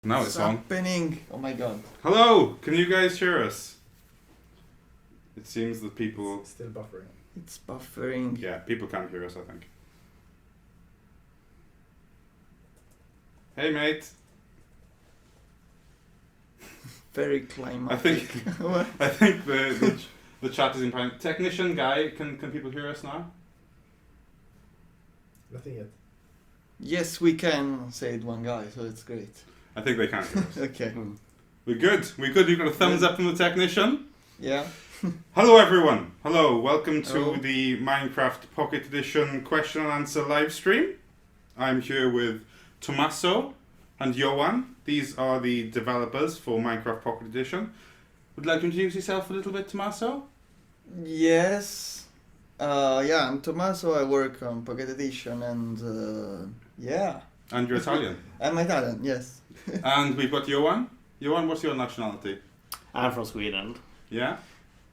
Now it's on. Happening. Oh my god. Hello! Can you guys hear us? It seems that people... It's still buffering. It's buffering. Yeah, people can't hear us, I think. Hey, mate. Very climatic. I think the chat is in fine. Technician guy, can people hear us now? Nothing yet. Yes, we can, said one guy, so it's great. I think they can't hear us. Okay. We're good. We're good. You've got a thumbs up from the technician. Yeah. Hello, everyone. Hello. Welcome to Hello. the Minecraft Pocket Edition question and answer live stream. I'm here with Tomasso and Johan. These are the developers for Minecraft Pocket Edition. Would you like to introduce yourself a little bit, Tomasso? Yes. Yeah, I'm Tomasso. I work on Pocket Edition and yeah. And you're Italian. I'm Italian, yes. And we've got Johan. Johan, what's your nationality? I'm from Sweden. Yeah?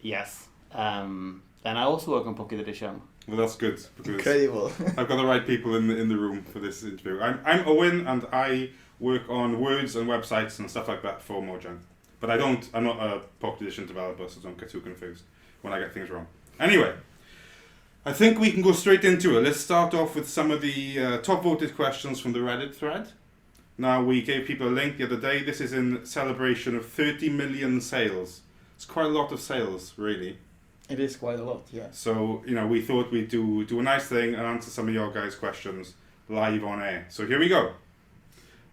Yes. And I also work on Pocket Edition. Well, that's good, because Incredible. I've got the right people in the room for this interview. I'm Owen, and I work on words and websites and stuff like that for Mojang. But I'm not a Pocket Edition developer, so don't get too confused when I get things wrong. Anyway, I think we can go straight into it. Let's start off with some of the top voted questions from the Reddit thread. Now, we gave people a link the other day. This is in celebration of 30 million sales. It's quite a lot of sales, really. It is quite a lot, yeah. So, we thought we'd do a nice thing and answer some of your guys' questions live on air. So here we go.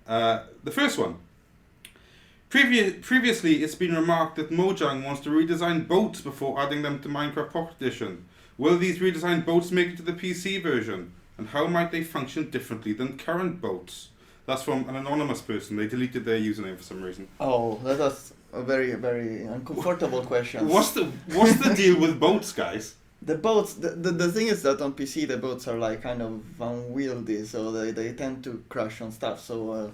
The first one. Previously, it's been remarked that Mojang wants to redesign boats before adding them to Minecraft Pocket Edition. Will these redesigned boats make it to the PC version? And how might they function differently than current boats? That's from an anonymous person. They deleted their username for some reason. Oh, that was a very, very uncomfortable question. What's the deal with boats, guys? The boats, the thing is that on PC the boats are like kind of unwieldy, so they tend to crash on stuff. So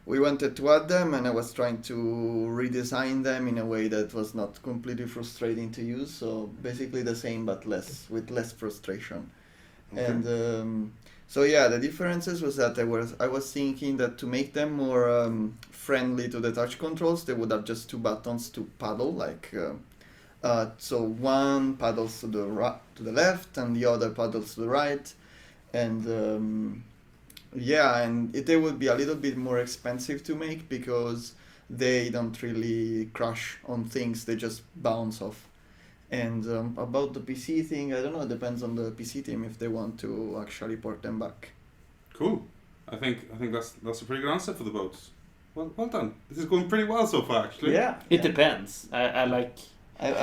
we wanted to add them, and I was trying to redesign them in a way that was not completely frustrating to use. So basically the same, but with less frustration. Okay. And so yeah, the differences was that I was thinking that to make them more friendly to the touch controls, they would have just two buttons to paddle, like so one paddles to the left and the other paddles to the right, and yeah, and they would be a little bit more expensive to make because they don't really crash on things; they just bounce off. And about the PC thing, I don't know. It depends on the PC team if they want to actually port them back. Cool. I think that's a pretty good answer for the boats. Well done. This is going pretty well so far, actually. Yeah, It depends. I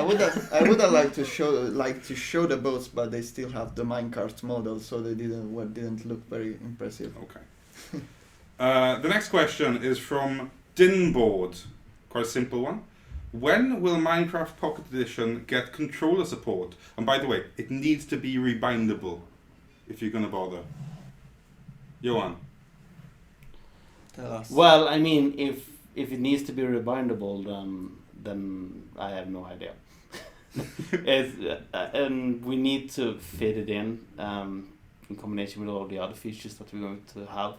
would have liked to show the boats, but they still have the minecart model, so they didn't look very impressive. Okay. The next question is from Dinboard. Quite a simple one. When will Minecraft Pocket Edition get controller support? And by the way, it needs to be rebindable if you're gonna bother. Johan. Tell us. Well, I mean, if it needs to be rebindable, then I have no idea. And we need to fit it in combination with all the other features that we're going to have.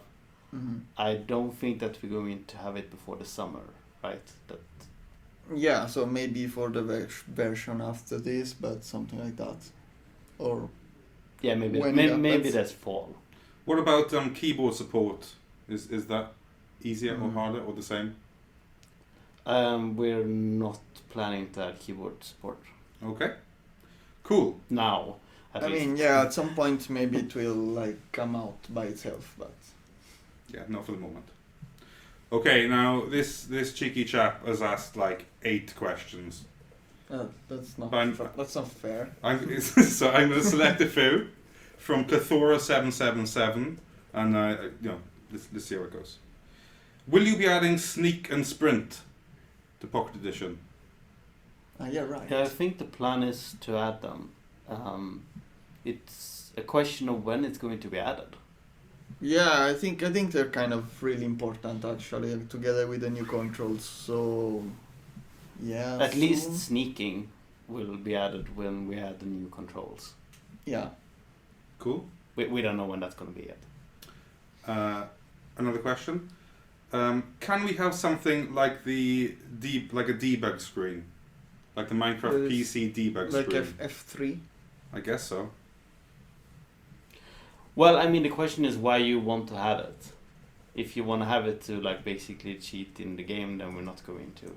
Mhm. I don't think that we're going to have it before the summer, right? Yeah, so maybe for the version after this, but something like that, or Yeah, maybe When maybe happens. that's fall. What about keyboard support? Is that easier or harder or the same? We're not planning to add keyboard support Okay. Cool. now. At I least. mean, yeah, at some point maybe it will like come out by itself, but Yeah, not for the moment. Okay, now this cheeky chap has asked like 8 questions. that's not I'm- that's not fair. So I'm going to select a few from Plethora777, and let's see how it goes. Will you be adding Sneak and Sprint to Pocket Edition? Yeah, right. Yeah, I think the plan is to add them. It's a question of when it's going to be added. Yeah, I think they're kind of really important actually, together with the new controls. So yeah. At least soon. sneaking will be added when we add the new controls. Yeah. Cool. We don't know when that's going to be yet. Another question. Can we have something like like a debug screen, like the Minecraft PC debug like screen? F3. I guess so. Well, I mean, the question is why you want to have it. If you want to have it to like basically cheat in the game, then we're not going to.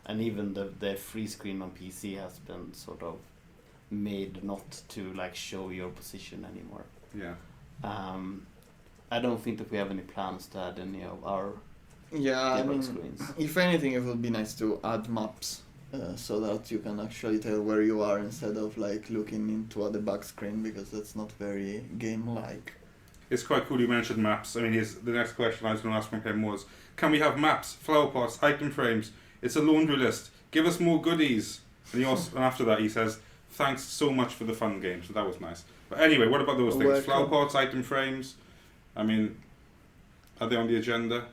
And even the free screen on PC has been sort of made not to like show your position anymore. Yeah. I don't think that we have any plans to add any of our Yeah, screens. if anything, it would be nice to add maps so that you can actually tell where you are instead of like looking into the back screen, because that's not very game-like. It's quite cool you mentioned maps. I mean, the next question I was going to ask from him was, can we have maps, flower pots, item frames? It's a laundry list. Give us more goodies. And after that he says, thanks so much for the fun game. So that was nice. But anyway, what about those things? Welcome. Flower pots, item frames? I mean, are they on the agenda?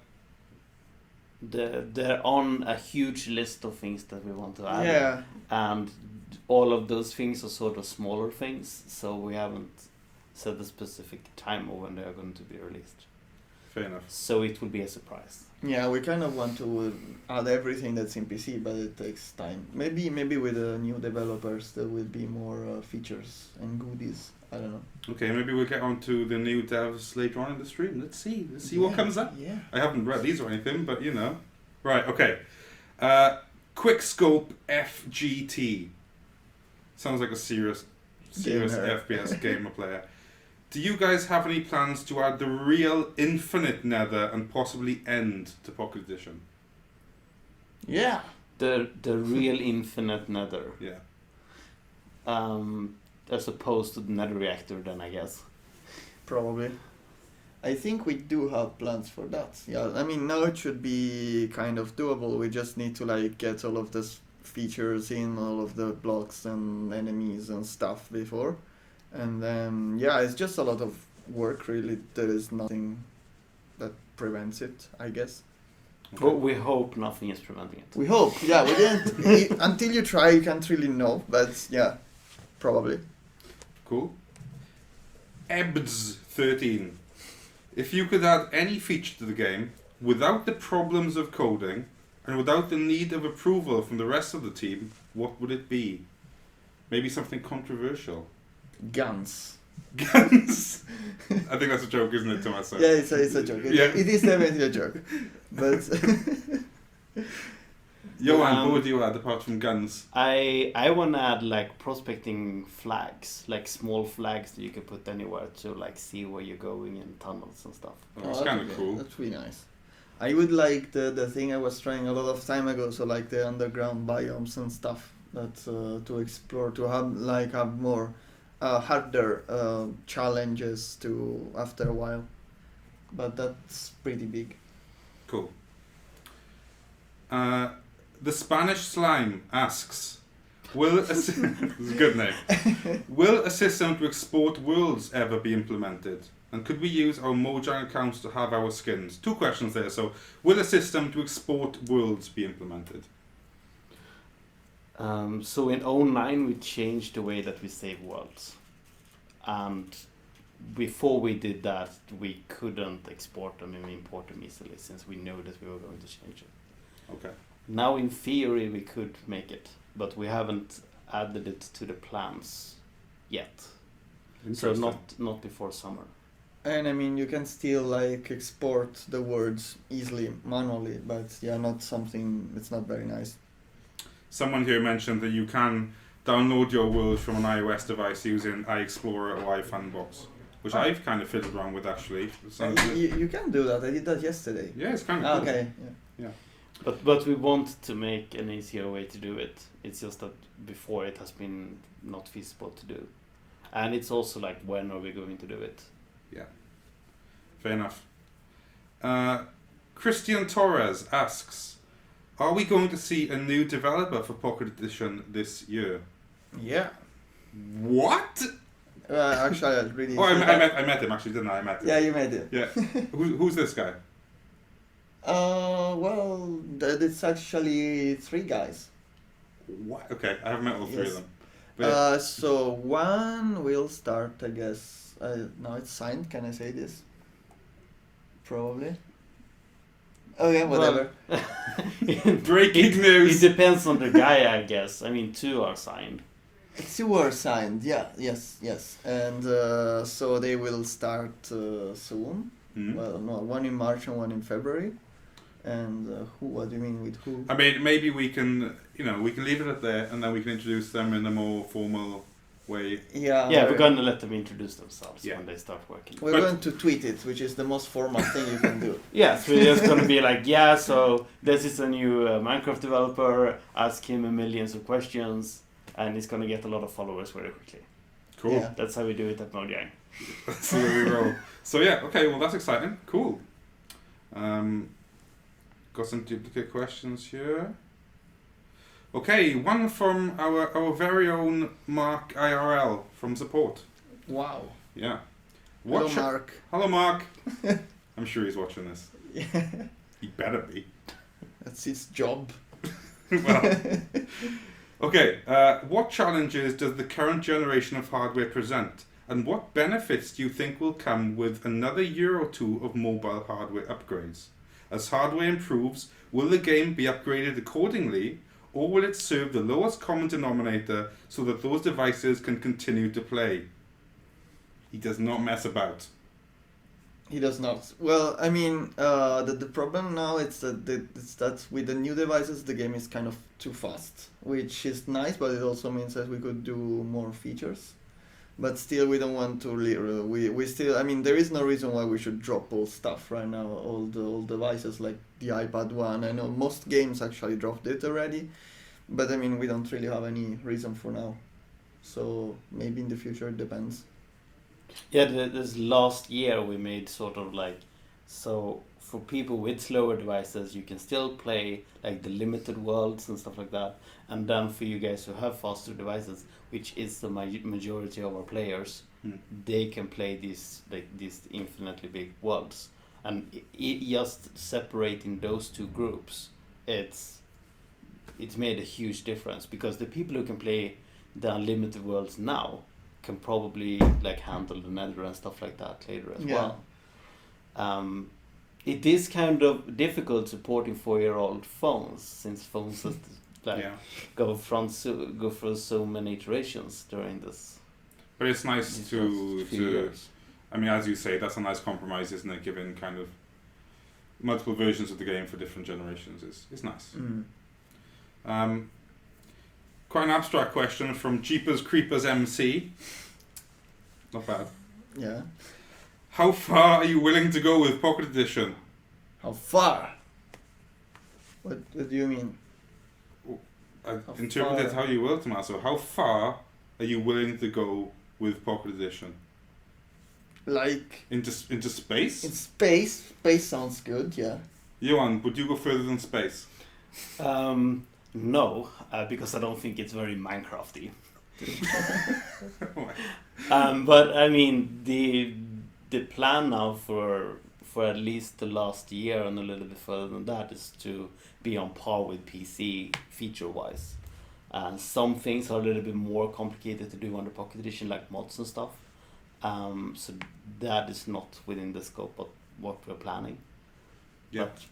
They're on a huge list of things that we want to add. Yeah. And all of those things are sort of smaller things, so we haven't set a specific time of when they are going to be released. Fair enough. So it will be a surprise. Yeah, we kind of want to add everything that's in PC, but it takes time. Maybe with new developers there will be more features and goodies. I don't know. Okay, maybe we'll get on to the new devs later on in the stream. Let's see what comes up. Yeah. I haven't read these or anything, but you know. Right, okay. Quickscope FGT. Sounds like a serious Gamer. FPS gamer player. Do you guys have any plans to add the real infinite nether and possibly end to Pocket Edition? Yeah. The real infinite nether. Yeah. As opposed to the nether reactor then, I guess. Probably. I think we do have plans for that. Yeah, I mean, now it should be kind of doable. We just need to like get all of these features in, all of the blocks and enemies and stuff before. And then, yeah, it's just a lot of work, really. There is nothing that prevents it, I guess. Okay. But we hope nothing is preventing it. We hope. Yeah, we didn't. Until you try, you can't really know. But yeah, probably. Cool. EBS13. If you could add any feature to the game without the problems of coding and without the need of approval from the rest of the team, what would it be? Maybe something controversial. Guns. Guns. I think that's a joke, isn't it, Tomasso? Yeah, it's a joke. Yeah. It is definitely a joke. But Johan, what would you add apart from guns? I want to add like prospecting flags, like small flags that you can put anywhere to like see where you're going in tunnels and stuff. Oh, it's kind of cool. That's really nice. I would like the thing I was trying a lot of time ago, so like the underground biomes and stuff that to explore, to have more harder challenges to after a while. But that's pretty big. Cool. The Spanish Slime asks, this is a good name. Will a system to export worlds ever be implemented? And could we use our Mojang accounts to have our skins? 2 questions there. So, will a system to export worlds be implemented? So in 09 we changed the way that we save worlds. And before we did that, we couldn't export them and import them easily since we know that we were going to change it. Okay. Now in theory we could make it, but we haven't added it to the plans yet. So not before summer. And I mean, you can still like export the words easily manually, but yeah, not something. It's not very nice. Someone here mentioned that you can download your world from an iOS device using iExplorer or iFunbox, which I've kind of fiddled around with actually. You can do that. I did that yesterday. Yeah, it's kind of cool. Okay. Yeah. But we want to make an easier way to do it. It's just that before it has been not feasible to do. And it's also like, when are we going to do it? Yeah. Fair enough. Christian Torres asks, are we going to see a new developer for Pocket Edition this year? Yeah. What? Actually, I really. Oh, I met him actually, didn't I? I met him. Yeah, you made it. Yeah. Who's this guy? Well, it's actually 3 guys. What? Okay, I haven't met all 3 Yes. of them. But So one will start, I guess. Now it's signed. Can I say this? Probably. Okay, whatever. Breaking news. It depends on the guy, I guess. I mean, 2 are signed. 2 were signed, yes. And so they will start soon. Mm. Well, no, one in March and one in February. And who? What do you mean with who? I mean, maybe we can leave it at there, and then we can introduce them in a more formal way. Yeah. Yeah, we're gonna let them introduce themselves Yeah. when they start working. We're going to tweet it, which is the most formal thing you can do. Yeah, so we're just gonna be like, yeah, so this is a new Minecraft developer. Ask him millions of questions, and he's gonna get a lot of followers very quickly. Cool. Yeah. That's how we do it at Mojang. That's the way we roll. So yeah, okay, well that's exciting. Cool. Got some duplicate questions here. Okay, one from our very own Mark IRL from support. Wow. Yeah. Hello, Mark. Hello, Mark. I'm sure he's watching this. Yeah. He better be. That's his job. Well. Okay, what challenges does the current generation of hardware present? And what benefits do you think will come with another year or 2 of mobile hardware upgrades? As hardware improves, will the game be upgraded accordingly, or will it serve the lowest common denominator so that those devices can continue to play? He does not mess about. He does not. Well, I mean, the problem now is that with the new devices, the game is kind of too fast, which is nice, but it also means that we could do more features. But still, we don't want to. We still. I mean, there is no reason why we should drop all stuff right now. All devices like the iPad 1. I know most games actually dropped it already, but I mean, we don't really have any reason for now. So maybe in the future it depends. Yeah, this last year we made sort of like, so for people with slower devices, you can still play like the limited worlds and stuff like that. And then for you guys who have faster devices, which is the majority of our players, they can play these infinitely big worlds. And just separating those 2 groups, it's made a huge difference, because the people who can play the unlimited worlds now can probably like handle the Nether and stuff like that later as well. It is kind of difficult supporting 4-year-old phones, since phones go through so many iterations during this. But it's nice to years. I mean, as you say, that's a nice compromise, isn't it? Given kind of multiple versions of the game for different generations is nice. Quite an abstract question from Jeepers Creepers MC. Not bad. Yeah. How far are you willing to go with Pocket Edition? How far? What do you mean? Interpret it how you will, Tomasso. How far are you willing to go with Pocket Edition? Like into space? in space. Space sounds good. Yeah. Johan, would you go further than space? No, because I don't think it's very Minecrafty. But I mean, the plan now for at least the last year and a little bit further than that is to be on par with PC feature-wise. Some things are a little bit more complicated to do on the Pocket Edition, like mods and stuff. So that is not within the scope of what we're planning. Yeah. But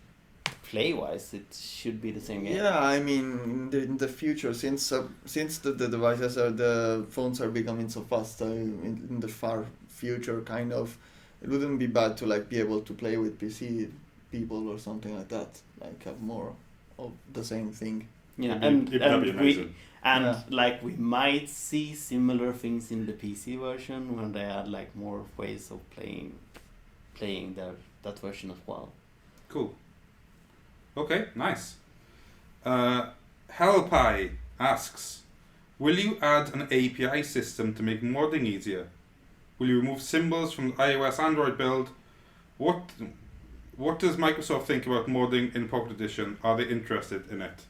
play-wise, it should be the same game. Yeah, I mean, in the future, since the devices the phones are becoming so fast, in the far future, kind of, it wouldn't be bad to like be able to play with PC people or something like that, like have more of the same thing. Yeah, that'd be amazing. Like we might see similar things in the PC version when they add like more ways of playing that version as well. Cool. Okay, nice. Hellpie asks, will you add an API system to make modding easier? Will you remove symbols from the iOS Android build? What does Microsoft think about modding in Pocket Edition? Are they interested in it?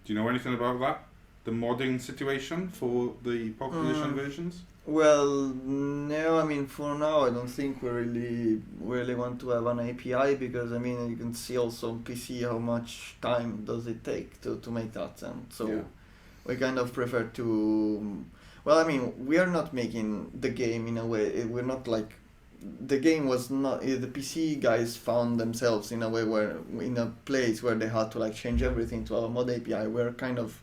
Do you know anything about that? The modding situation for the Pocket Edition versions? Well, no, I mean, for now, I don't think we really want to have an API, because, I mean, you can see also on PC how much time does it take to make that, and so we kind of prefer to, well, I mean, we are not making the game in a way, we're not like the game was not the PC guys found themselves in a way where in a place where they had to like change everything to our mod API. We're kind of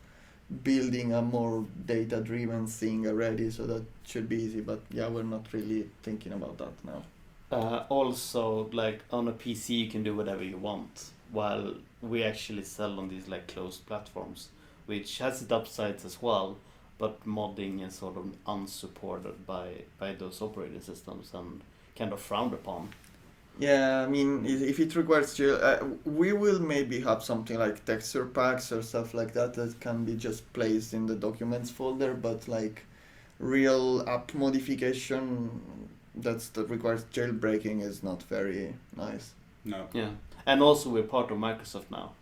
building a more data driven thing already, so that should be easy, but yeah, we're not really thinking about that now. Also, like on a PC you can do whatever you want, while we actually sell on these like closed platforms, which has its upsides as well, but modding is sort of unsupported by those operating systems and kind of frowned upon. Yeah, I mean, if it requires we will maybe have something like texture packs or stuff like that that can be just placed in the documents folder, but like real app modification that requires jailbreaking is not very nice. No. Yeah, and also we're part of Microsoft now,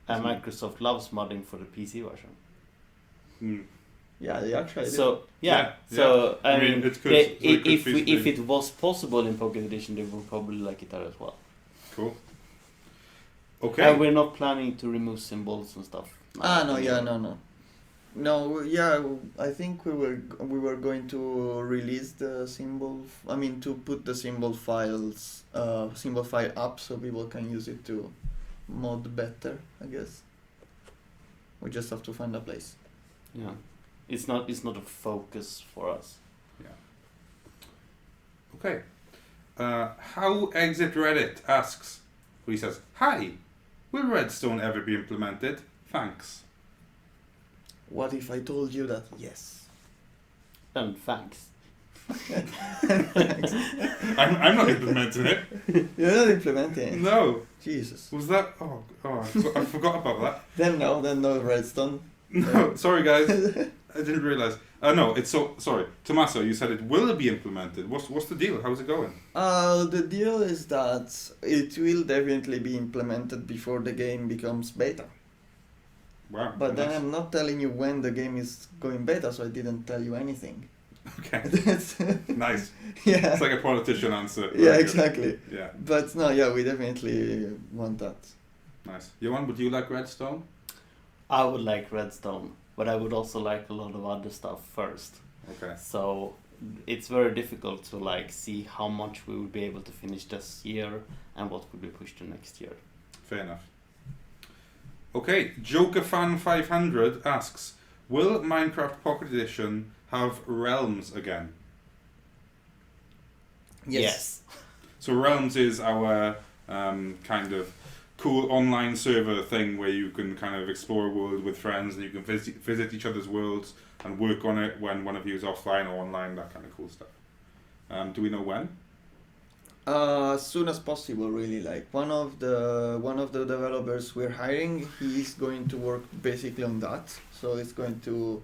and Microsoft loves modding for the PC version. Mm. Yeah, they actually do. So I mean, it's good. if it was possible in Pocket Edition, they would probably like it there as well. Cool. Okay. And we're not planning to remove symbols and stuff. No, yeah, I think we were going to release the symbol. I mean, to put the symbol file up so people can use it to mod better, I guess. We just have to find a place. Yeah. It's not a focus for us. Yeah. Okay. How Exit Reddit asks, he says, "Hi, will Redstone ever be implemented? Thanks." What if I told you that yes? And thanks. Thanks. I'm not implementing it. You're not implementing it? No. Jesus. Was that? Oh, I forgot about that. Then no Redstone. No, sorry guys, I didn't realize. No, it's sorry. Tomasso, you said it will be implemented. What's the deal? How's it going? The deal is that it will definitely be implemented before the game becomes beta. Wow. But then I'm not telling you when the game is going beta, so I didn't tell you anything. Okay. That's Nice. Yeah. It's like a politician answer. Yeah, exactly. Yeah. But no, yeah, we definitely want that. Nice. Johan, would you like Redstone? I would like Redstone, but I would also like a lot of other stuff first. Okay. So it's very difficult to like see how much we would be able to finish this year and what would be pushed to next year. Fair enough. Okay, JokerFan500 asks, will Minecraft Pocket Edition have realms again? Yes. So realms is our kind of cool online server thing where you can kind of explore a world with friends and you can visit each other's worlds and work on it when one of you is offline or online, that kind of cool stuff. Do we know when? As soon as possible, really. Like one of the developers we're hiring, he's going to work basically on that. So it's going to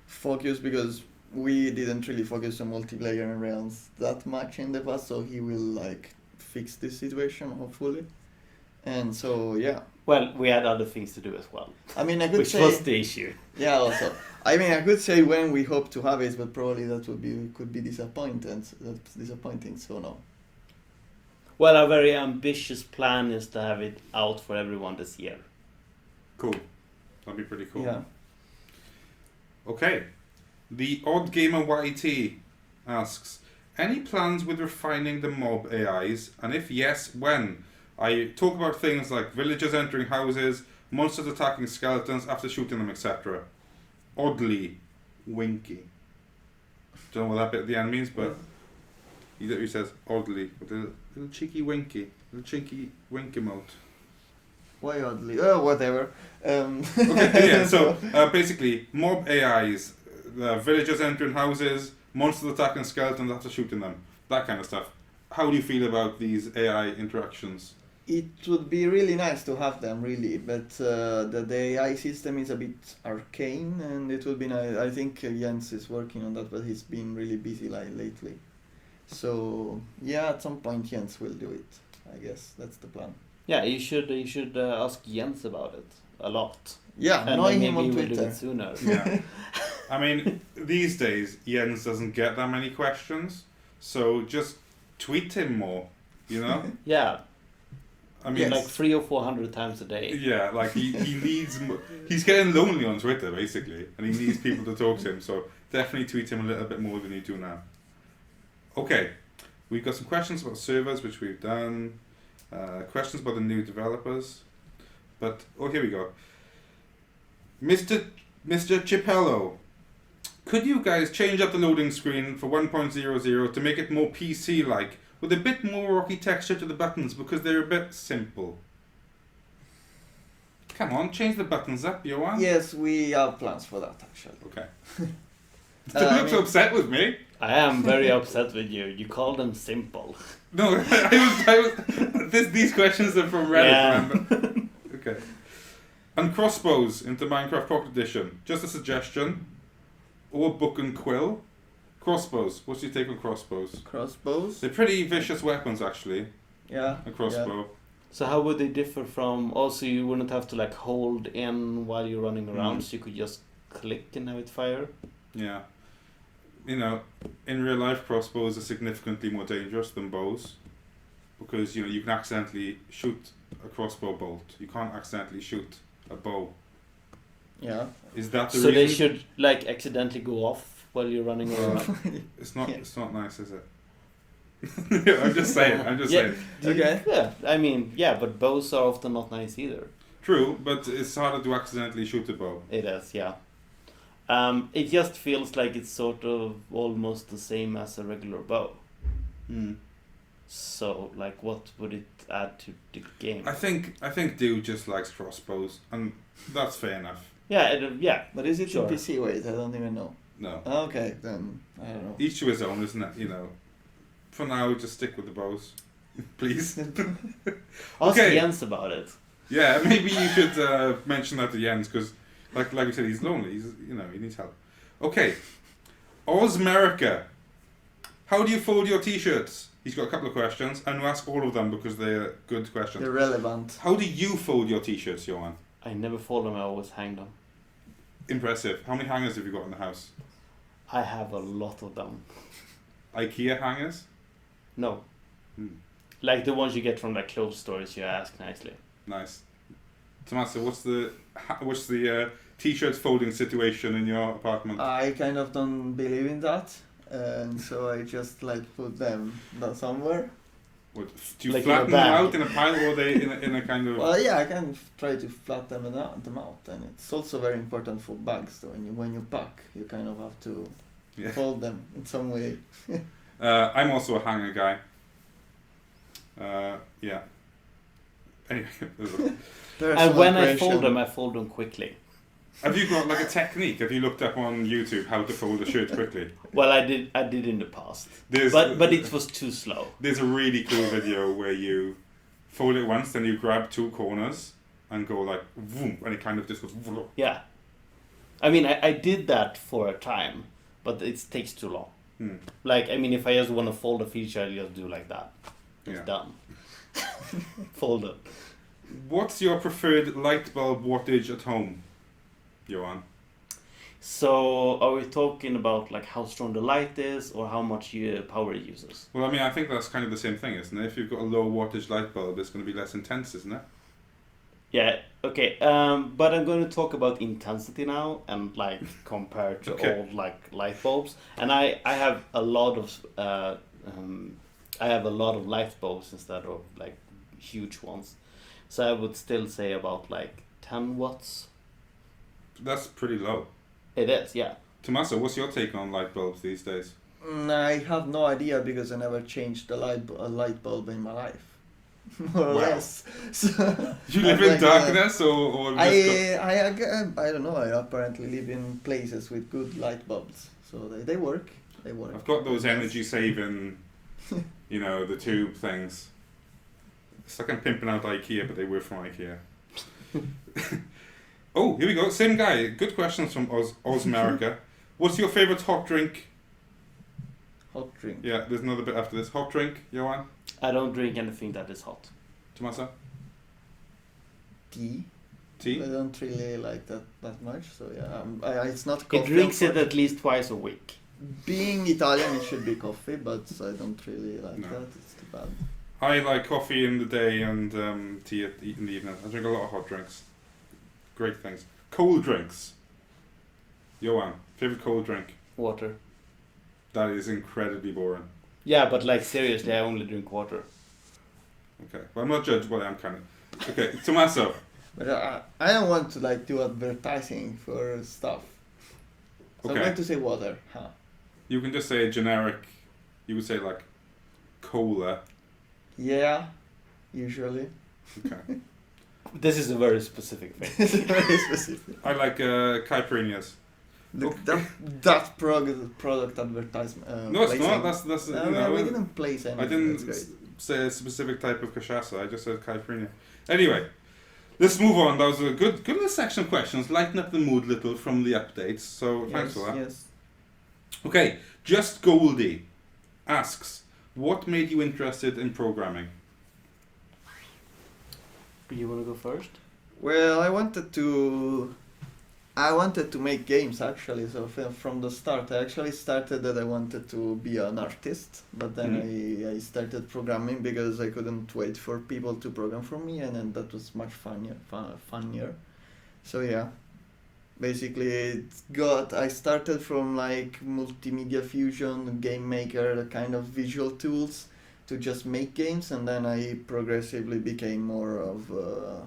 focus, because we didn't really focus on multiplayer and realms that much in the past. So he will like fix this situation, hopefully. And so yeah. Well, we had other things to do as well. I mean, I could which say, was the issue. Yeah, also. I mean, I could say when we hope to have it, but probably that could be disappointing. So no. Well, our very ambitious plan is to have it out for everyone this year. Cool. That'd be pretty cool. Yeah. Okay. The Odd Gamer YT asks, any plans with refining the mob AIs? And if yes, when? I talk about things like villagers entering houses, monsters attacking skeletons after shooting them, etc. Oddly winky. Don't know what that bit at the end means, but he says oddly with a little cheeky winky, little cheeky wink emote. Why oddly? Oh, whatever. Okay, yeah. So basically, mob AIs, villagers entering houses, monsters attacking skeletons after shooting them, that kind of stuff. How do you feel about these AI interactions? It would be really nice to have them, really, but the AI system is a bit arcane, and it would be nice. I think Jens is working on that, but he's been really busy lately. So yeah, at some point Jens will do it. I guess that's the plan. Yeah, you should ask Jens about it a lot. Yeah, and annoy then him on maybe we'll do Twitter. it sooner. Yeah. I mean, these days Jens doesn't get that many questions, so just tweet him more. You know? Yeah. I mean, like 300 or 400 times a day. Yeah, like he needs. He's getting lonely on Twitter basically, and he needs people to talk to him. So definitely tweet him a little bit more than you do now. Okay, We've got some questions about servers, which we've done. Questions about the new developers. But, here we go. Mr. Chipello, could you guys change up the loading screen for 1.00 to make it more PC-like, with a bit more rocky texture to the buttons, because they're a bit simple? Come on, change the buttons up, Johan. Yes, we have plans for that actually. Okay. Don't look so upset with me. I am very upset with you. You call them simple. No, I was these questions are from Reddit, remember? Okay. And crossbows into Minecraft Pocket Edition. Just a suggestion. Or book and quill. Crossbows. What's your take on crossbows? Crossbows? They're pretty vicious weapons, actually. Yeah. A crossbow. Yeah. So how would they differ from... Also, you wouldn't have to like hold in while you're running around, so you could just click and have it fire? Yeah. You know, in real life, crossbows are significantly more dangerous than bows. Because, you can accidentally shoot a crossbow bolt. You can't accidentally shoot a bow. Yeah. Is that the so reason? They should like accidentally go off while you're running around? It's not nice, is it? I'm just saying. Saying. Okay. Yeah, I mean, but bows are often not nice either. True, but it's harder to accidentally shoot a bow. It is, yeah. It just feels like it's sort of almost the same as a regular bow. So, like, what would it add to the game? I think Dude just likes crossbows, and that's fair enough. Yeah. But is it in PC? Wait, I don't even know. No. Okay, then I don't know. Each to his own, isn't it? For now, just stick with the bows, please. Ask Jens about it. Yeah, maybe you should mention that to Jens, because, like we said, he's lonely. He needs help. Okay, Ozmerica, how do you fold your t-shirts? He's got a couple of questions, and we'll ask all of them because they're good questions. They're relevant. How do you fold your t-shirts, Johan? I never fold them, I always hang them. Impressive. How many hangers have you got in the house? I have a lot of them. IKEA hangers? No. Like the ones you get from like clothes stores, you ask nicely. Nice. Tomasso, what's the t-shirts folding situation in your apartment? I kind of don't believe in that, and so I just like put them somewhere. What, do you like flatten them out in a pile, or are they in a kind of... Well, yeah, I can try to flatten them out, and it's also very important for bags. So when you pack, you kind of have to fold them in some way. I'm also a hanger guy. Yeah. Anyway, and when I fold them quickly. Have you got like a technique? Have you looked up on YouTube how to fold a shirt quickly? Well, I did in the past. But it was too slow. There's a really cool video where you fold it once, then you grab two corners and go like vroom, and it kind of just goes vroom. Yeah. I mean, I did that for a time, but it takes too long. Like, I mean, if I just want to fold a feature, I just do like that. It's done. Fold it. What's your preferred light bulb wattage at home, Johan? So, are we talking about like how strong the light is, or how much power it uses? Well, I mean, I think that's kind of the same thing, isn't it? If you've got a low wattage light bulb, it's going to be less intense, isn't it? Yeah. Okay. But I'm going to talk about intensity now, and like compared to old like light bulbs. And I have a lot of light bulbs instead of like huge ones. So I would still say about like 10 watts. That's pretty low. It is, yeah. Tomasso, what's your take on light bulbs these days? I have no idea because I never changed a light bulb in my life. More or less. So you live in darkness or I don't know. I apparently live in places with good light bulbs. So they work. I've got those energy saving, the tube things. It's like I'm pimping out IKEA, but they were from IKEA. Oh, here we go. Same guy. Good questions from Ozmerica. What's your favourite hot drink? Hot drink? Yeah, there's another bit after this. Hot drink, Johan? I don't drink anything that is hot. Tomasso? Tea? I don't really like that much, so yeah. It's not coffee. It drinks it at least twice a week. Being Italian, it should be coffee, but I don't really like that. It's too bad. I like coffee in the day and tea in the evening. I drink a lot of hot drinks. Great things. Cold drinks. Johan, favourite cold drink? Water. That is incredibly boring. Yeah, but like seriously, I only drink water. Okay. Well, I'm not judged, but I am kind of. Okay, Tomasso. But I don't want to like do advertising for stuff. So I'm Okay. going to say water. Huh. You can just say generic. You would say like cola. Yeah, usually. Okay. This is a very specific thing. It's very specific. I like caipirinhas. Look, that product advertisement. No, it's placing. not. That's No, you know. we didn't place anything. I didn't That's great. say a specific type of cachaça. I just said caipirinha. Anyway, let's move on. That was a good little section of questions. Lighten up the mood a little from the updates. So thanks for that. Yes. Okay, Just Goldie asks, what made you interested in programming? You want to go first? Well, I wanted to make games actually. So from the start, I actually started that I wanted to be an artist, but then I started programming because I couldn't wait for people to program for me, and then that was much funnier. So yeah, basically I started from like multimedia fusion, game maker, the kind of visual tools to just make games, and then I progressively became more of a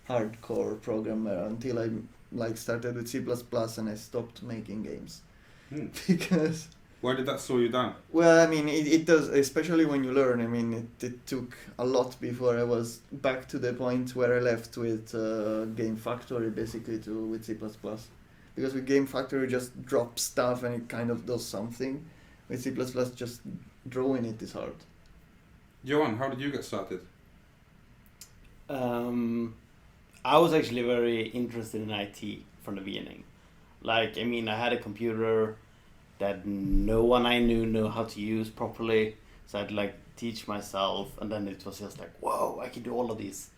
hardcore programmer until I like started with C++ and I stopped making games. Because why did that slow you down? well, I mean it does, especially when you learn. I mean it took a lot before I was back to the point where I left with Game Factory basically with C++, because with Game Factory just drop stuff and it kind of does something. With C++ just drawing it is hard. Johan, how did you get started? I was actually very interested in IT from the beginning. Like, I mean, I had a computer that no one I knew how to use properly, so I'd like teach myself, and then it was just like, whoa, I can do all of these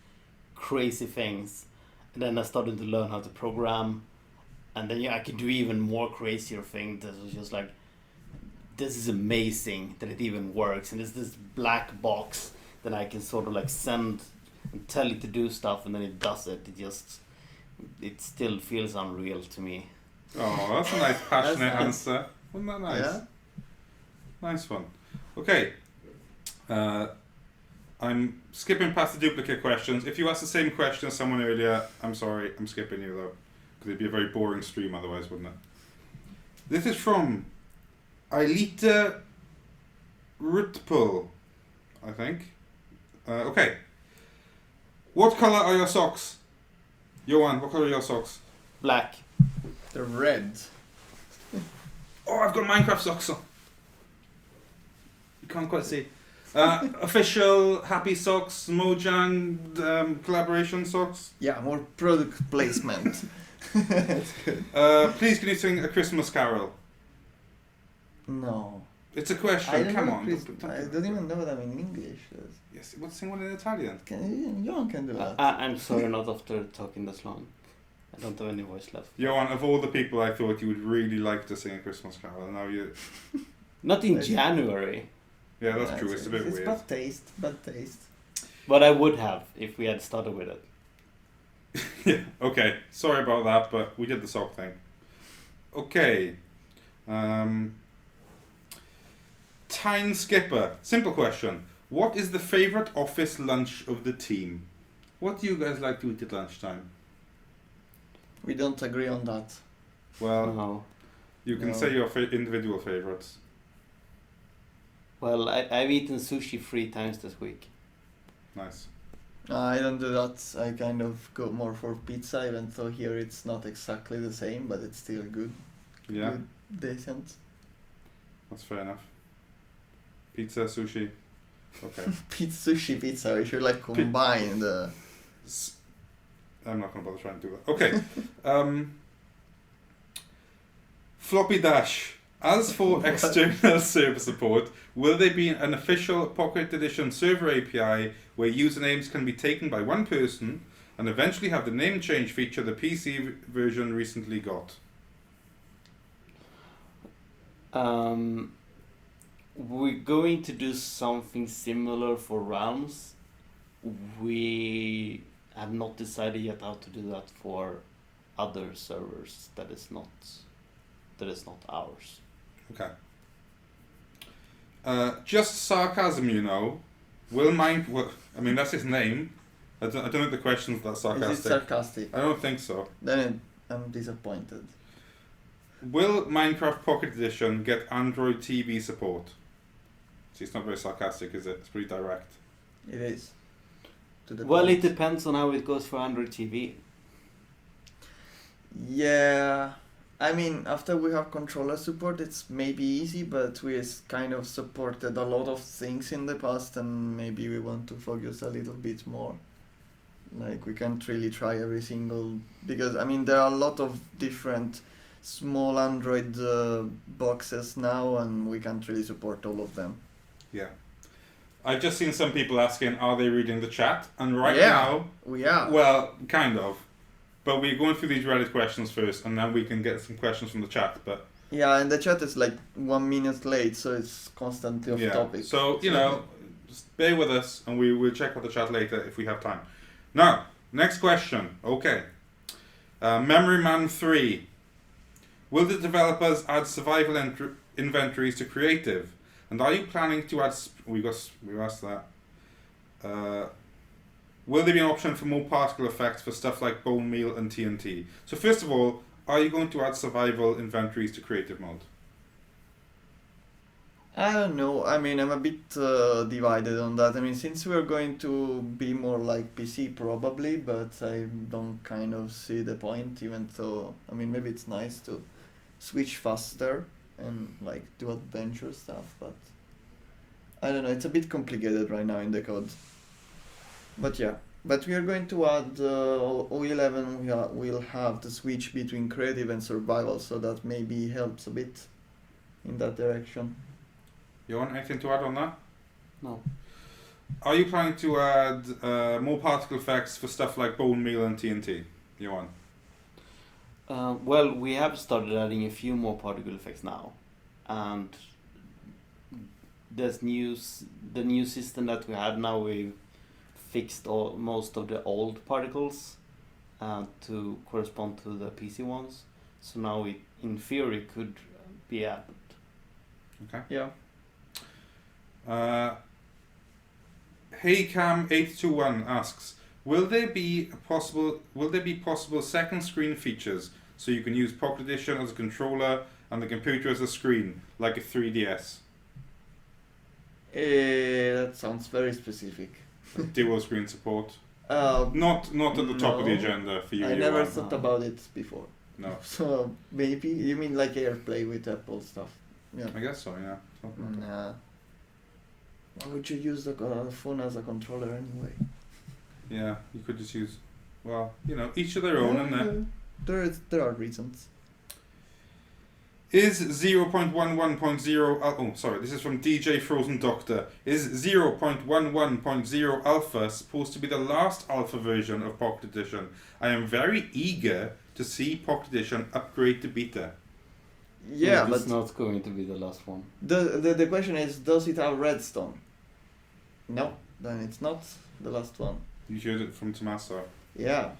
crazy things. And then I started to learn how to program, and then I could do even more crazier things. That was just like, this is amazing that it even works, and it's this black box that I can sort of like send and tell it to do stuff, and then it does it. It still feels unreal to me. Oh, that's a nice passionate That's nice. answer. Wasn't that nice? Yeah. Nice one. Okay. I'm skipping past the duplicate questions. If you asked the same question as someone earlier, I'm sorry, I'm skipping you though. Because it'd be a very boring stream otherwise, wouldn't it? This is from Ailita Rutpul, I think. Okay. What color are your socks? Johan, what color are your socks? Black. The red. Oh, I've got Minecraft socks on. You can't quite see. Official Happy Socks, Mojang collaboration socks. Yeah, more product placement. That's good. Please can you sing A Christmas Carol? No. It's a question, I don't come know on. I don't even know them in English. Yes, what's sing one in Italian? Johan can do that. I'm sorry, not after talking this long. I don't have any voice left. Johan, of all the people I thought you would really like to sing A Christmas Carol, and now you... Not in January, Yeah, that's true, it's a bit It's weird. bad taste. but I would have if we had started with it. Yeah, okay, sorry about that, but we did the sock thing. Okay. Time Skipper, simple question. What is the favourite office lunch of the team? What do you guys like to eat at lunchtime? We don't agree on that. Well, No. you can No. say your individual favourites. Well, I've eaten sushi 3 times this week. Nice. I don't do that. I kind of go more for pizza, even though here it's not exactly the same, but it's still good. Yeah, Good, decent. that's fair enough. Pizza, sushi. Okay. Sushi pizza. We should like combine the. I'm not going to bother trying to do that. Okay. Floppy Dash. As for external server support, will there be an official Pocket Edition server API where usernames can be taken by one person and eventually have the name change feature the PC version recently got? We're going to do something similar for Realms. We have not decided yet how to do that for other servers that is not ours. Okay. Just sarcasm, you know. Will Mine... Well, I mean, that's his name. I don't think the question's that sarcastic. Is it sarcastic? I don't think so. Then I'm disappointed. Will Minecraft Pocket Edition get Android TV support? See, it's not very sarcastic, is it? It's pretty direct. It is. Well, it depends on how it goes for Android TV. Yeah, I mean, after we have controller support, it's maybe easy, but we kind of supported a lot of things in the past, and maybe we want to focus a little bit more. Like, we can't really try every single... Because, I mean, there are a lot of different small Android boxes now, and we can't really support all of them. Yeah. I've just seen some people asking, are they reading the chat? And right Yeah, now... we are. Well, kind of. But we're going through these Reddit questions first, and then we can get some questions from the chat. But Yeah, and the chat is like 1 minute late, so it's constantly off topic. So, you know, just bear with us, and we will check out the chat later if we have time. Now, next question. Okay. Memory Man 3. Will the developers add survival inventories to creative? And are you planning to add... We asked that. Will there be an option for more particle effects for stuff like bone meal and TNT? So first of all, are you going to add survival inventories to creative mode? I don't know. I mean, I'm a bit divided on that. I mean, since we're going to be more like PC probably, but I don't kind of see the point, even though, I mean, maybe it's nice to switch faster and like do adventure stuff, but I don't know. It's a bit complicated right now in the code. But yeah, but we are going to add O11. We'll have the switch between creative and survival, so that maybe helps a bit in that direction. Johan, anything to add on that? No. Are you planning to add more particle effects for stuff like bone meal and TNT, Johan? Well, we have started adding a few more particle effects now, and the new system that we had now, we've fixed most of the old particles to correspond to the PC ones. So now it, in theory, could be added. Okay. Yeah. HeyCam821 asks, will there be possible second screen features so you can use Pocket Edition as a controller and the computer as a screen, like a 3DS? That sounds very specific. Dual screen support. Not at the top of the no. agenda for you. I Johan. never thought about it before. No. So maybe you mean like AirPlay with Apple stuff? Yeah. I guess so. Yeah. Nah. Why would you use the phone as a controller anyway? Yeah, you could just use. Well, you know, each of their own, isn't there? There are reasons. Is 0.11.0 oh sorry, this is from DJ Frozen Doctor. Is 0.11.0 alpha supposed to be the last alpha version of Pocket Edition? I am very eager to see Pocket Edition upgrade to beta. Yeah, but it's not going to be the last one. the question is, does it have redstone? No, then it's not the last one. You heard it from Tomasso. Yeah.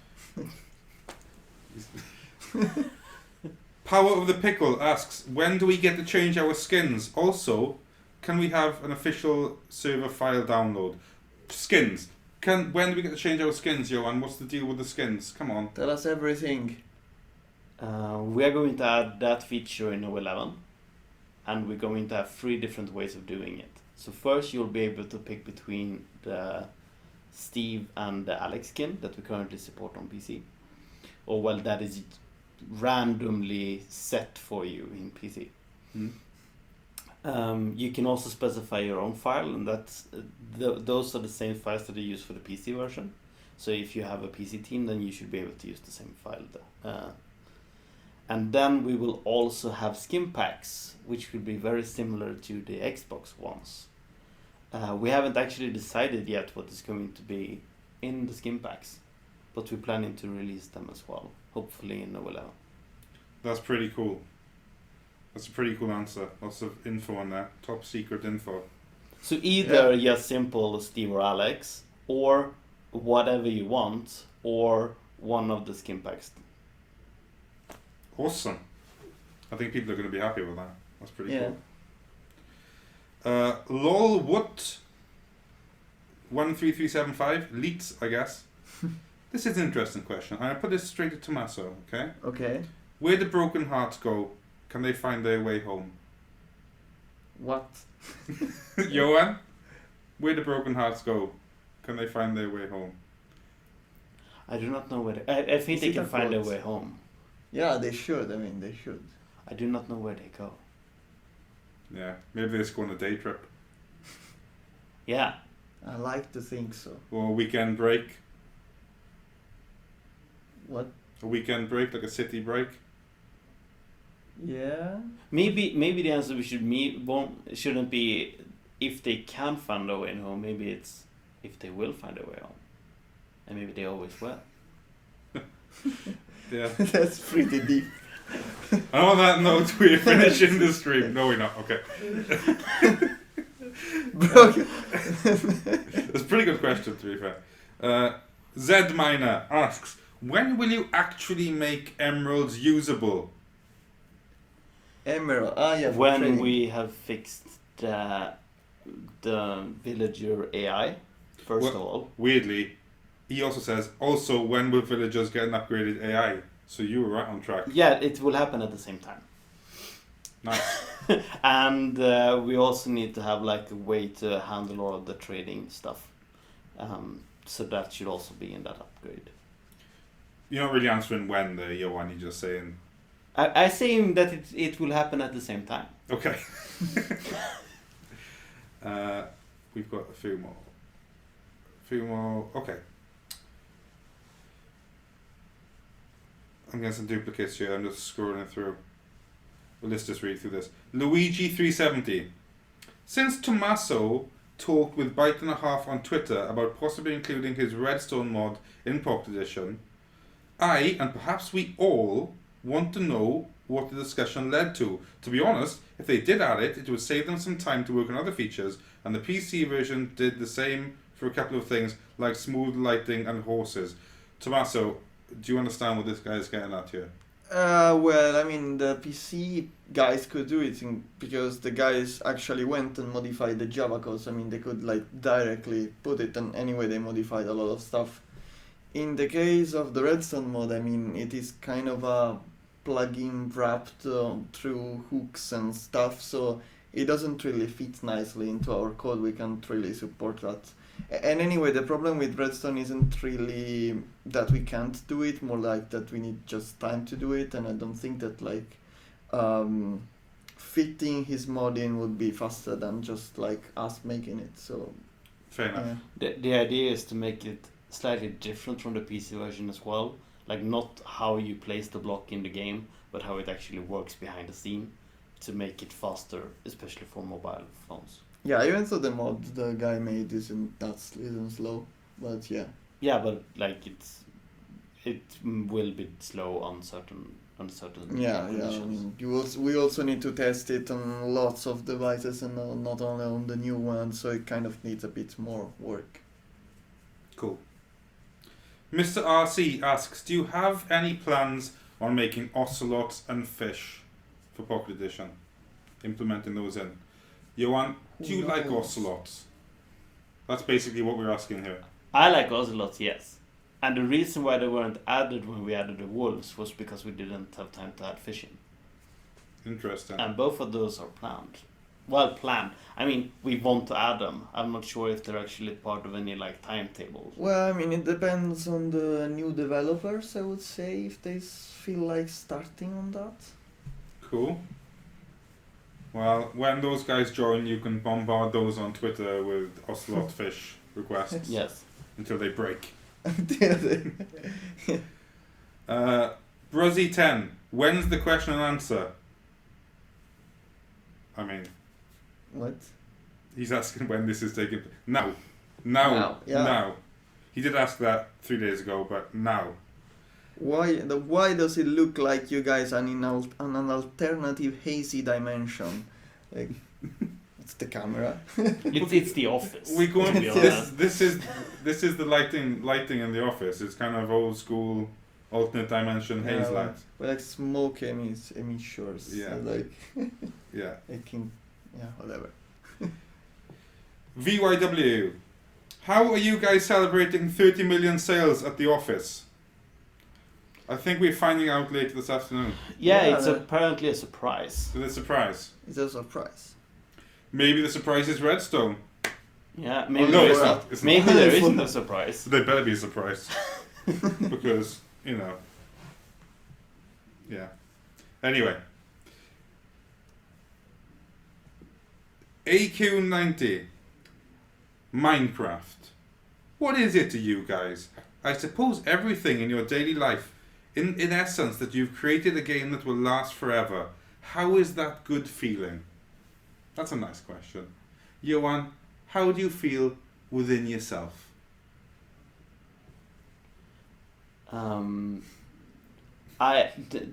Power of the Pickle asks, when do we get to change our skins? Also, can we have an official server file download? Skins. When do we get to change our skins, Johan? What's the deal with the skins? Come on. Tell us everything. We are going to add that feature in O11, and we're going to have 3 different ways of doing it. So first you'll be able to pick between the Steve and the Alex skin that we currently support on PC. Or well, that is randomly set for you in PC. You can also specify your own file, and that's those are the same files that are used for the PC version. So if you have a PC team, then you should be able to use the same file there. And then we will also have skin packs, which will be very similar to the Xbox ones. We haven't actually decided yet what is going to be in the skin packs, but we're planning to release them as well, hopefully in O11. That's pretty cool. That's a pretty cool answer. Lots of info on there. Top secret info. So either just simple Steve or Alex, or whatever you want, or one of the skin packs. Awesome. I think people are going to be happy with that. That's pretty Lol what 13375 leets, I guess. This is an interesting question. I put this straight to Tomasso, okay? Okay. Where do broken hearts go? Can they find their way home? What? Johan? Where do broken hearts go? Can they find their way home? I do not know where I think they can find their way home. Yeah, they should. I mean, they should. I do not know where they go. Yeah, maybe they just go on a day trip. Yeah. I like to think so. Or a weekend break. What? A weekend break, like a city break. Yeah. Maybe the answer shouldn't be if they can find their way home. Maybe it's if they will find their way home, and maybe they always will. Yeah. That's pretty deep. And on that note, we're finishing the stream. No, we're not. Okay. Broken. That's a pretty good question, to be fair. Z Miner asks, when will you actually make emeralds usable? Emerald. Ah, yeah. for When trading. we have fixed the villager AI, first of all. Weirdly, he also says, also, when will villagers get an upgraded AI? So you were right on track. Yeah, it will happen at the same time. Nice. And we also need to have like a way to handle all of the trading stuff. So that should also be in that upgrade. You're not really answering when, there, Johan. You're just saying. I saying that it will happen at the same time. Okay. We've got a few more. Okay. I'm getting some duplicates here. I'm just scrolling through. Well, let's just read through this. Luigi370. Since Tomasso talked with Byte and a Half on Twitter about possibly including his Redstone mod in Pocket Edition, I, and perhaps we all, want to know what the discussion led to. To be honest, if they did add it, it would save them some time to work on other features, and the PC version did the same for a couple of things, like smooth lighting and horses. Tomasso, do you understand what this guy is getting at here? Well, I mean, the PC guys could do it because the guys actually went and modified the Java codes. I mean, they could like directly put it, and anyway, they modified a lot of stuff. In the case of the Redstone mod, I mean, it is kind of a plugin wrapped through hooks and stuff, so it doesn't really fit nicely into our code. We can't really support that. And anyway, the problem with Redstone isn't really that we can't do it, more like that we need just time to do it, and I don't think that like fitting his mod in would be faster than just like us making it. So Fair enough. The idea is to make it slightly different from the PC version as well. Like not how you place the block in the game, but how it actually works behind the scene to make it faster, especially for mobile phones. yeah, even though the mod the guy made isn't slow, but yeah. Yeah, but like it will be slow on certain Yeah, conditions. I mean, we also need to test it on lots of devices and not only on the new ones, so it kind of needs a bit more work. Cool. Mr. RC asks, do you have any plans on making ocelots and fish for Pocket Edition? Implementing those in. Johan, do you like ocelots? That's basically what we're asking here. I like ocelots, yes. And the reason why they weren't added when we added the wolves was because we didn't have time to add fishing. Interesting. And both of those are planned. Well, planned. I mean, we want to add them. I'm not sure if they're actually part of any like timetable. Well, I mean, it depends on the new developers, I would say, if they feel like starting on that. Cool. Well, when those guys join, you can bombard those on Twitter with ocelot fish requests Yes. until they break. Yeah. Bruzzy10, when's the question and answer? I mean, What? he's asking when this is taking place. Now. Now, yeah. Now. He did ask that 3 days ago, but now. Why does it look like you guys are in an alternative hazy dimension? Like, it's the camera. It's the office. We go on, to be honest. this is the lighting in the office. It's kind of old school alternate dimension haze light. Well, like smoke emissions. Yeah. Like, Yeah. it can, yeah, whatever. VYW. How are you guys celebrating 30 million sales at the office? I think we're finding out later this afternoon. Yeah, Yeah, it's apparently a surprise. So the surprise. It's a surprise. Maybe the surprise is Redstone. Yeah, Oh, maybe no, there- it's not. It's not. maybe there isn't a surprise. So they better be a surprise. Because, you know. Yeah. Anyway. AQ90. Minecraft. What is it to you guys? I suppose everything in your daily life, in essence, that you've created a game that will last forever. How is that good feeling? That's a nice question. Johan, how do you feel within yourself?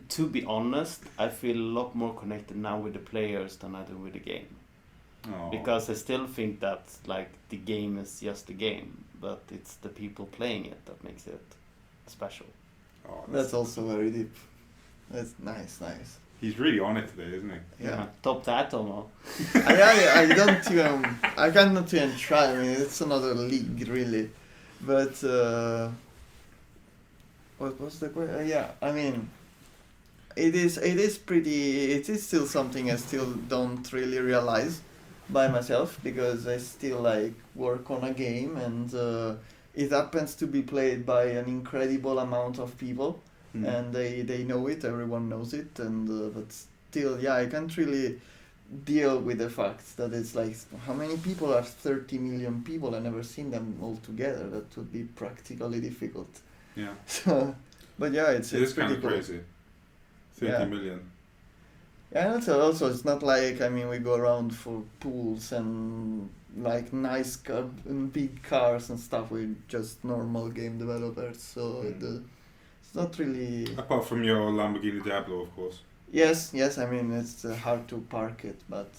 To be honest, I feel a lot more connected now with the players than I do with the game. Oh. Because I still think that like the game is just a game, but it's the people playing it that makes it special. Oh, That's also very deep. That's nice. He's really on it today, isn't he? Yeah. Top that, Tomo. I don't even. I cannot even try. I mean, it's another league, really. But what was the question? Yeah, I mean, it is pretty. It is still something I still don't really realize by myself, because I still like work on a game, and it happens to be played by an incredible amount of people. And they know it, everyone knows it, and but still, yeah, I can't really deal with the fact that it's like, how many people are 30 million people? I've never seen them all together. That would be practically difficult. Yeah. So, but yeah, It is kind of cool. crazy. 30 Yeah. million. Yeah, and also it's not like, I mean, we go around for pools and like nice and big cars and stuff. We're just normal game developers, so it's not really. Apart from your Lamborghini Diablo, of course. Yes, I mean, it's hard to park it, but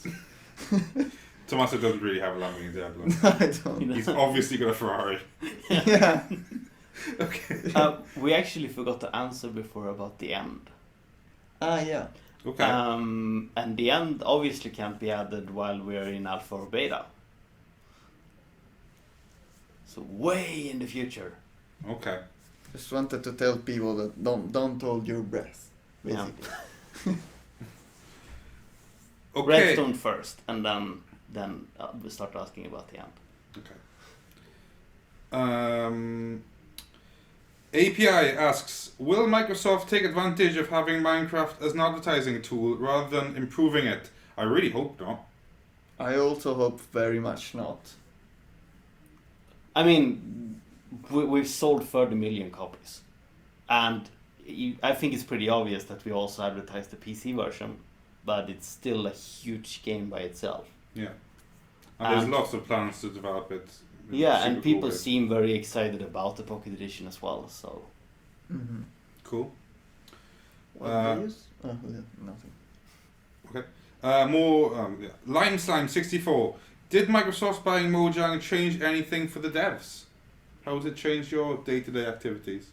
Tomasso doesn't really have a Lamborghini Diablo. I don't. He's obviously got a Ferrari. Yeah. Okay. We actually forgot to answer before about the end. Yeah. Okay. And the end obviously can't be added while we're in alpha or beta. So way in the future. Okay. Just wanted to tell people that don't hold your breath, Yeah. basically. Okay. Redstone first, and then we start asking about the end. API asks, will Microsoft take advantage of having Minecraft as an advertising tool rather than improving it? I really hope not. I also hope very much not. I mean, we've sold 30 million copies, and I think it's pretty obvious that we also advertise the PC version, but it's still a huge game by itself. Yeah. And there's And- lots of plans to develop it. in Yeah, super and cool people ways. seem very excited about the Pocket Edition as well. So Mm-hmm. Cool. What Uh, do you use? Oh, yeah, nothing. Lime Slime 64. Did Microsoft buying Mojang change anything for the devs? How has it changed your day-to-day activities?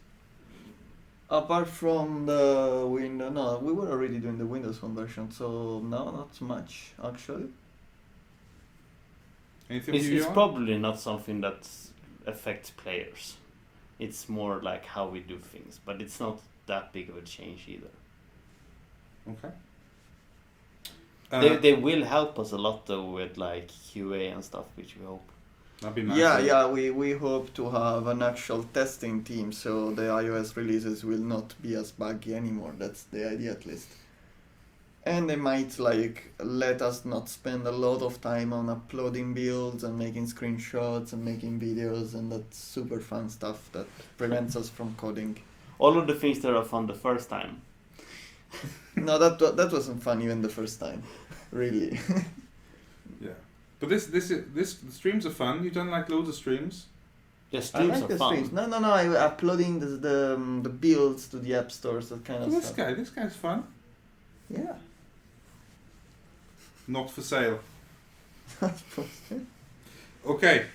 Apart from the Windows, no, we were already doing the Windows conversion, so no, not so much actually. Anything it's, you it's Johan? probably not something that affects players. It's more like how we do things, but it's not that big of a change either. Okay. They will help us a lot though with like QA and stuff, which we hope. That'd be nice. Yeah, we hope to have an actual testing team, so the iOS releases will not be as buggy anymore. That's the idea, at least. And they might like let us not spend a lot of time on uploading builds and making screenshots and making videos and that super fun stuff that prevents us from coding. All of the things that are fun the first time. No, that wasn't fun even the first time, really. Yeah. But the streams are fun. You've done like loads of streams. The I streams like are the fun. streams. No, I uploading the builds to the app stores, that kind of This stuff. this guy's fun. Yeah. Not for sale. Okay.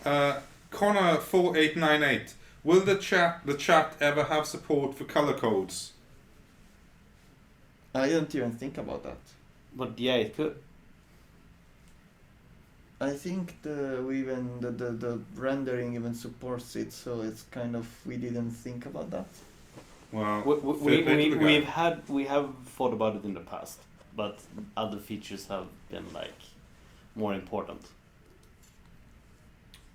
Connor 4898. Will the chat ever have support for color codes? I didn't even think about that. But yeah, it could. I think the rendering even supports it, so it's kind of we didn't think about that. Well, we have thought about it in the past, but other features have been like more important.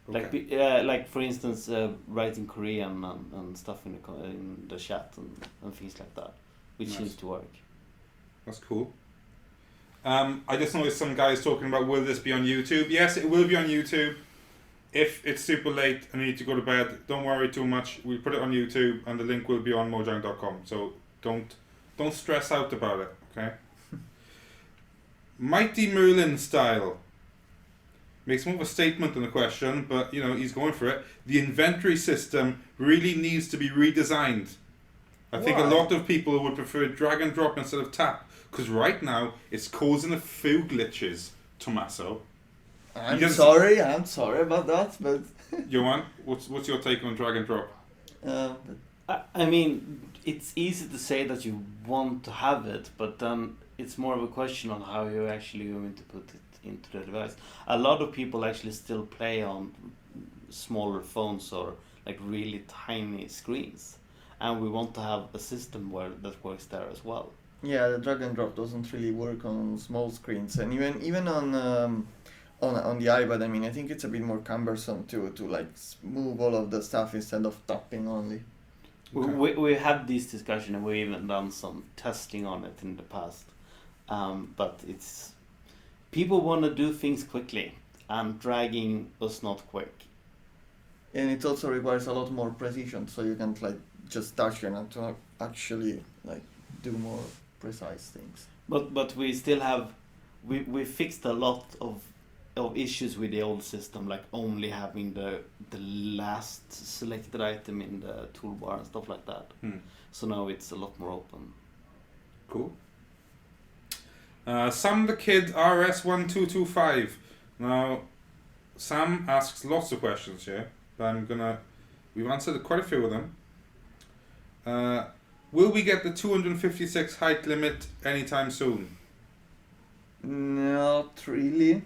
okay. Like for instance, writing Korean and stuff in the chat and things like that, which Nice. seems to work. That's cool. I just noticed some guys talking about will this be on YouTube? Yes, it will be on YouTube. If it's super late and you need to go to bed, don't worry too much. We'll put it on YouTube and the link will be on mojang.com. So don't stress out about it, okay? Mighty Merlin style. Makes more of a statement than a question, but you know, he's going for it. The inventory system really needs to be redesigned. I think a Why? lot of people would prefer drag and drop instead of tap. Because right now, it's causing a few glitches, Tomasso. I'm Because- sorry about that, but Johan, what's your take on drag and drop? I mean, it's easy to say that you want to have it, but then it's more of a question on how you're actually going to put it into the device. A lot of people actually still play on smaller phones or like really tiny screens, and we want to have a system that works there as well. yeah, the drag and drop doesn't really work on small screens, and even on the iPad. I mean, I think it's a bit more cumbersome to like move all of the stuff instead of tapping only. Okay. We had this discussion and we've even done some testing on it in the past, but it's people want to do things quickly, and dragging was not quick. And it also requires a lot more precision, so you can't like just touch it and to actually like do more precise things. But we still have we fixed a lot of issues with the old system, like only having the last selected item in the toolbar and stuff like that. So now it's a lot more open. Cool. Sam the Kid RS1225. Now, Sam asks lots of questions here, but we've answered quite a few of them. Will we get the 256 height limit anytime soon? Not really.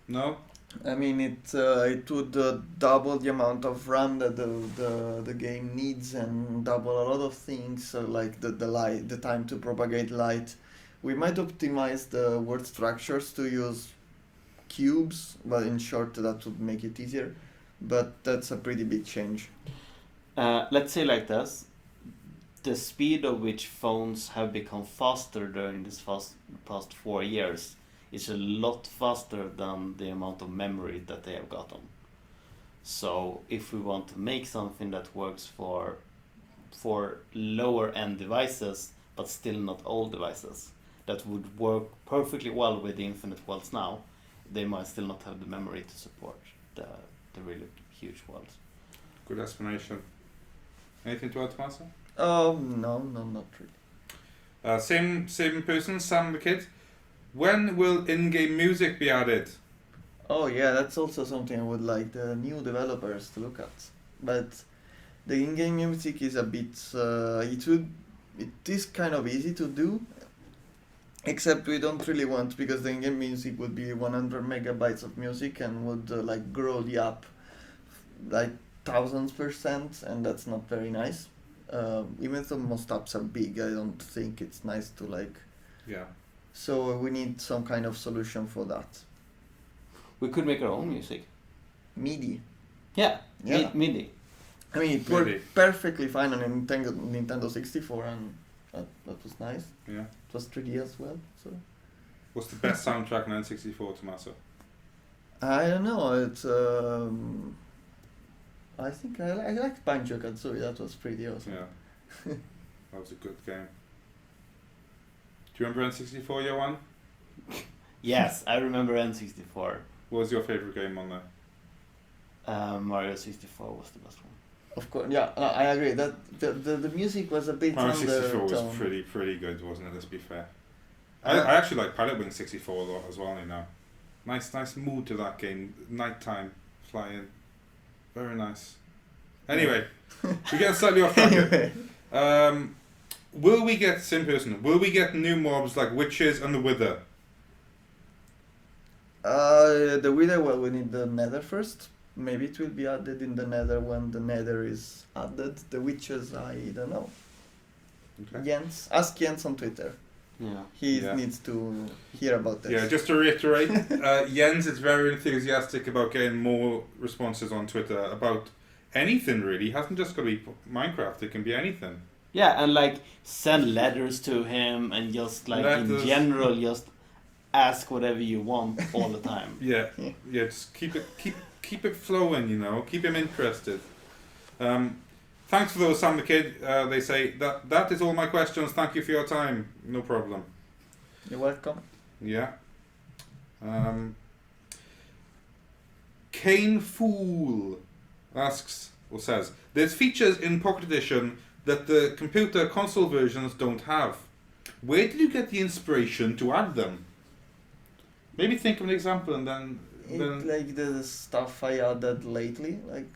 No? I mean, it would double the amount of RAM that the game needs and double a lot of things. So like the time to propagate light. We might optimize the word structures to use cubes, but in short, that would make it easier. But that's a pretty big change. Let's say like this: the speed of which phones have become faster during this past 4 years is a lot faster than the amount of memory that they have gotten. So if we want to make something that works for lower end devices, but still not old devices, that would work perfectly well with the infinite worlds now, they might still not have the memory to support the really huge worlds. Good explanation. Anything to add, Tomasso? No, not really. Same person, Sam the Kid. When will in-game music be added? Oh yeah, that's also something I would like the new developers to look at. But the in-game music is a bit, it is kind of easy to do, except we don't really want, because the in-game music would be 100 megabytes of music and would like grow the app like 1000%, and that's not very nice. Even though most apps are big, I don't think it's nice to like. Yeah. So we need some kind of solution for that. We could make our own music. MIDI. Yeah, Yeah. MIDI. I mean, it MIDI. worked perfectly fine on Nintendo 64, and that was nice. Yeah. It was 3D as well, so. What's the best soundtrack on N64, Tomasso? I don't know, it's, I think I liked Banjo-Kazooie, that was pretty awesome. Yeah. That was a good game. Do you remember N64, Johan? Yes, I remember N64. What was your favourite game on there? Mario 64 was the best one. Of course, yeah, I agree, that the music was a bit Mario on 64 was tone. pretty good, wasn't it, let's be fair. I actually like Pilot Wing 64 a lot as well now. Nice mood to that game. Nighttime, flying. Very nice. Anyway, we're getting slightly off track here. Anyway. Will we get new mobs like witches and the Wither? The Wither, well, we need the Nether first. Maybe it will be added in the Nether when the Nether is added. The Witches, I don't know. Okay. Jens, ask Jens on Twitter. Yeah. He Yeah. needs to hear about this. Yeah, just to reiterate, Jens is very enthusiastic about getting more responses on Twitter about anything really. It hasn't just got to be Minecraft, it can be anything. Yeah, and like send letters to him and just like Letters. in general just ask whatever you want all the time. Yeah, Yeah. yeah, just keep it flowing, you know, keep him interested. Thanks for those, Sam the Kid. They say that is all my questions. Thank you for your time. No problem. You're welcome. Yeah. Kane Fool asks or says, "There's features in Pocket Edition that the computer console versions don't have. Where did you get the inspiration to add them?" Maybe think of an example and then. Like the stuff I added lately, like.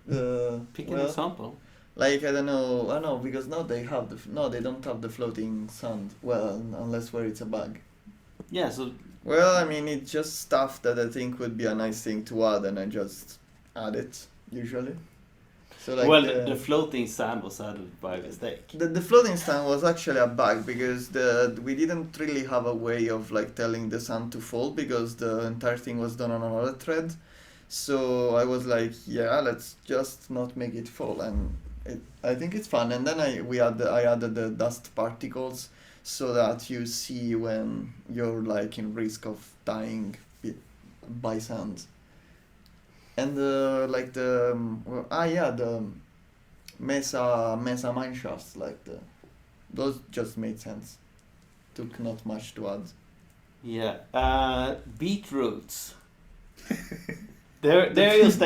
Pick an well, example. Like I don't know because now they have they don't have the floating sand. Well, unless where it's a bug. Yeah, so Well, I mean it's just stuff that I think would be a nice thing to add, and I just add it usually. So like well the floating sand was added by mistake. the floating sand was actually a bug because we didn't really have a way of like telling the sand to fall because the entire thing was done on another thread. So I was like, yeah, let's just not make it fall, and I think it's fun. And then I added the dust particles so that you see when you're like in risk of dying by sand. And the mesa mine shafts, those just made sense. Took not much to add. Yeah. Beetroots. They're just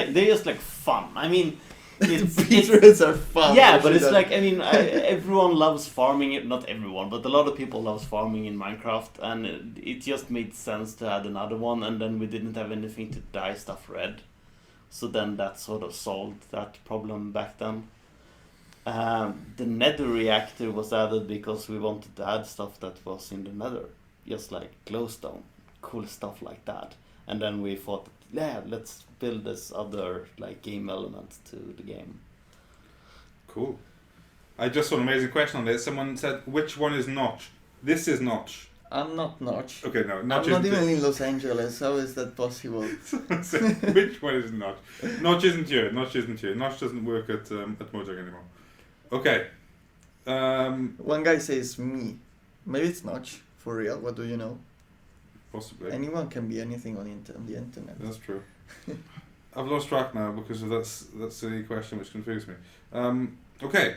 like fun. I mean, it's Beetroots are fun. yeah, but it's like I mean, everyone loves farming. Not everyone, but a lot of people loves farming in Minecraft, and it just made sense to add another one. And then we didn't have anything to dye stuff red, so then that sort of solved that problem back then. The Nether reactor was added because we wanted to add stuff that was in the Nether, just like glowstone, cool stuff like that. And then we thought, yeah, let's build this other like game element to the game. Cool. I just saw an amazing question on this. Someone said, "Which one is Notch?" This is Notch. I'm not Notch. Okay, no, I'm Notch not isn't. even in Los Angeles. How is that possible? Someone said, "Which one is Notch?" Notch isn't here. Notch isn't here. Notch doesn't work at Mojang anymore. Okay. One guy says me. Maybe it's Notch. For real? What do you know? Possibly. Anyone can be anything on the internet. That's true. I've lost track now because of that's the question which confused me. Okay.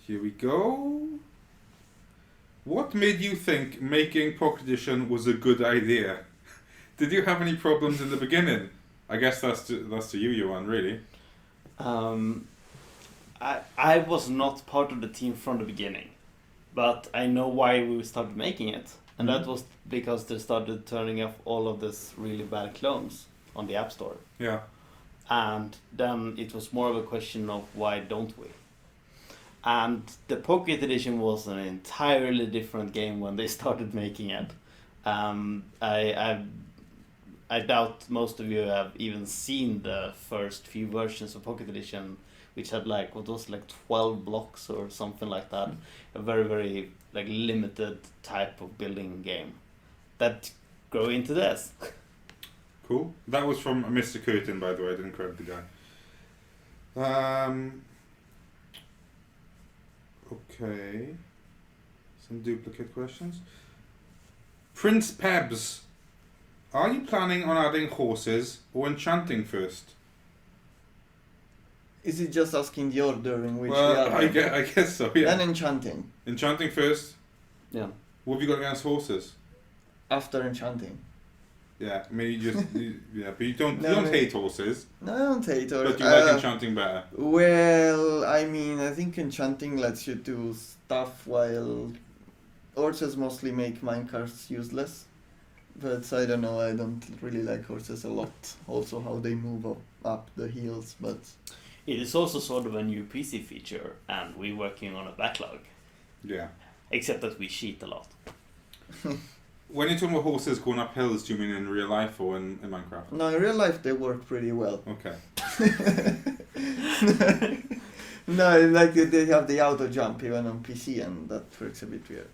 Here we go. What made you think making Pocket Edition was a good idea? Did you have any problems in the beginning? I guess that's to you, Johan, really. I was not part of the team from the beginning, but I know why we started making it, and that was because they started turning off all of this really bad clones on the App Store. Yeah. And then it was more of a question of why don't we? And the Pocket Edition was an entirely different game when they started making it. I doubt most of you have even seen the first few versions of Pocket Edition, which had like 12 blocks or something like that. A very, very like limited type of building game that grew into this. Cool. That was from Mr. Curtin, by the way. I didn't credit the guy. Okay. Some duplicate questions. Prince Pebs, are you planning on adding horses or enchanting first? Is it just asking the order in which we Well, are? I guess so, yeah. Then enchanting. Enchanting first. Yeah. What have you got against horses? After enchanting. Yeah, I mean, but you don't No, hate horses, No, I don't hate it. but you like enchanting better. Well, I mean, I think enchanting lets you do stuff while horses mostly make minecarts useless. But I don't know, I don't really like horses a lot. Also how they move up the hills, but... It is also sort of a new PC feature, and we're working on a backlog. Yeah. Except that we cheat a lot. When you're talking about horses going up hills, do you mean in real life or in Minecraft? No, in real life they work pretty well. Okay. No, like they have the auto jump even on PC, and that works a bit weird.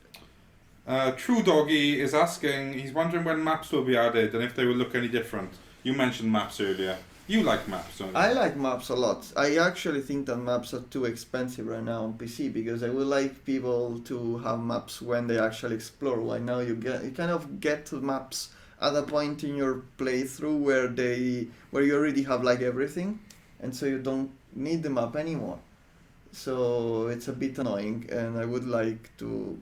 True Doggy is asking, he's wondering when maps will be added and if they will look any different. You mentioned maps earlier. You like maps, don't you? I like maps a lot. I actually think that maps are too expensive right now on PC, because I would like people to have maps when they actually explore. Why now you kind of get to maps at a point in your playthrough where you already have like everything, and so you don't need the map anymore. So it's a bit annoying, and I would like to.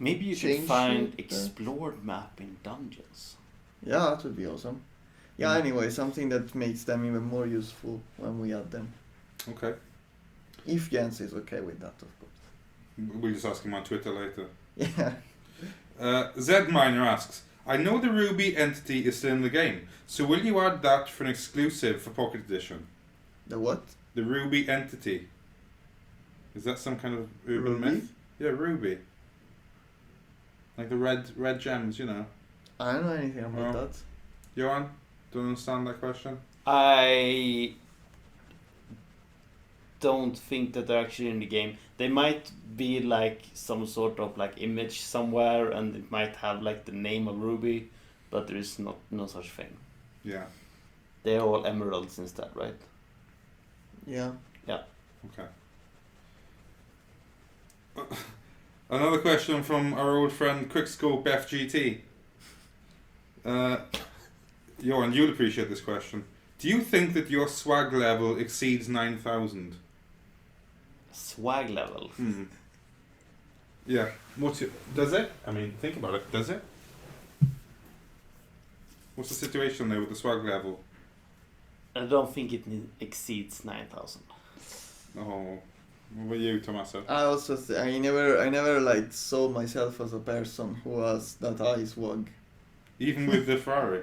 Maybe you should Change find it, explored map in dungeons. Yeah, that would be awesome. Yeah, anyway, something that makes them even more useful when we add them. Okay. If Jens is okay with that, of course. We'll just ask him on Twitter later. Yeah. Zed Miner asks, I know the Ruby entity is still in the game, so will you add that for an exclusive for Pocket Edition? The what? The Ruby entity. Is that some kind of urban Ruby? myth? Yeah, Ruby. Like the red gems, you know. I don't know anything about No. that. Johan, don't understand that question? I don't think that they're actually in the game. They might be like some sort of like image somewhere, and it might have like the name of Ruby, but there is no such thing. Yeah. They're all emeralds instead, right? Yeah. Okay. Another question from our old friend Quickscope FGT. Johan, you'll appreciate this question. Do you think that your swag level exceeds 9,000? Swag level. Yeah. Does it? I mean, think about it. Does it? What's the situation there with the swag level? I don't think it exceeds 9,000. Oh. What about you, Tomasso? I also I never like saw myself as a person who has that high swag. Even with the Ferrari?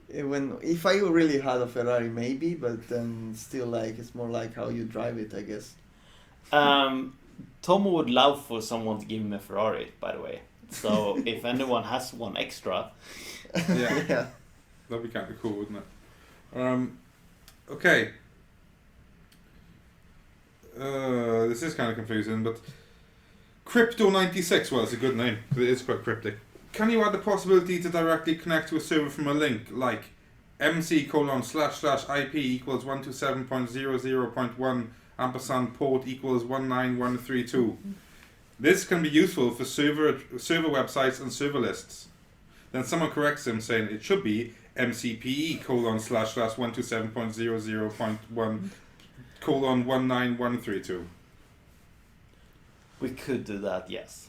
If I really had a Ferrari, maybe, but then still, like, it's more like how you drive it, I guess. Tomo would love for someone to give him a Ferrari, by the way. So if anyone has one extra, Yeah. Yeah. That'd be kind of cool, wouldn't it? Okay. This is kind of confusing, but Crypto96, well, it's a good name, because it is quite cryptic. Can you add the possibility to directly connect to a server from a link, like MC://IP equals 127.00.1 ampersand port equals 19132? This can be useful for server websites and server lists. Then someone corrects him saying it should be MCPE://127.00.1:19132. We could do that, yes.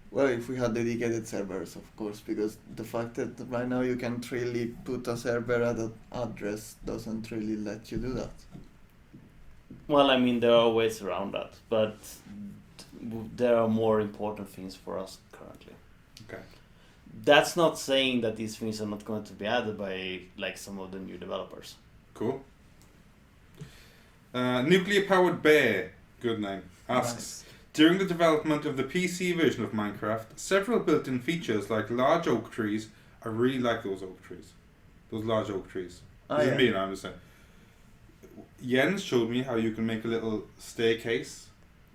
Well, if we had dedicated servers, of course, because the fact that right now you can't really put a server at an address doesn't really let you do that. Well, I mean, there are ways around that, but there are more important things for us currently. Okay. That's not saying that these things are not going to be added by like some of the new developers. Cool. Nuclear Powered Bear, good name, asks, Nice. during the development of the PC version of Minecraft, several built-in features like large oak trees, I really like those oak trees. Those large oak trees. This is me, I understand. Jens showed me how you can make a little staircase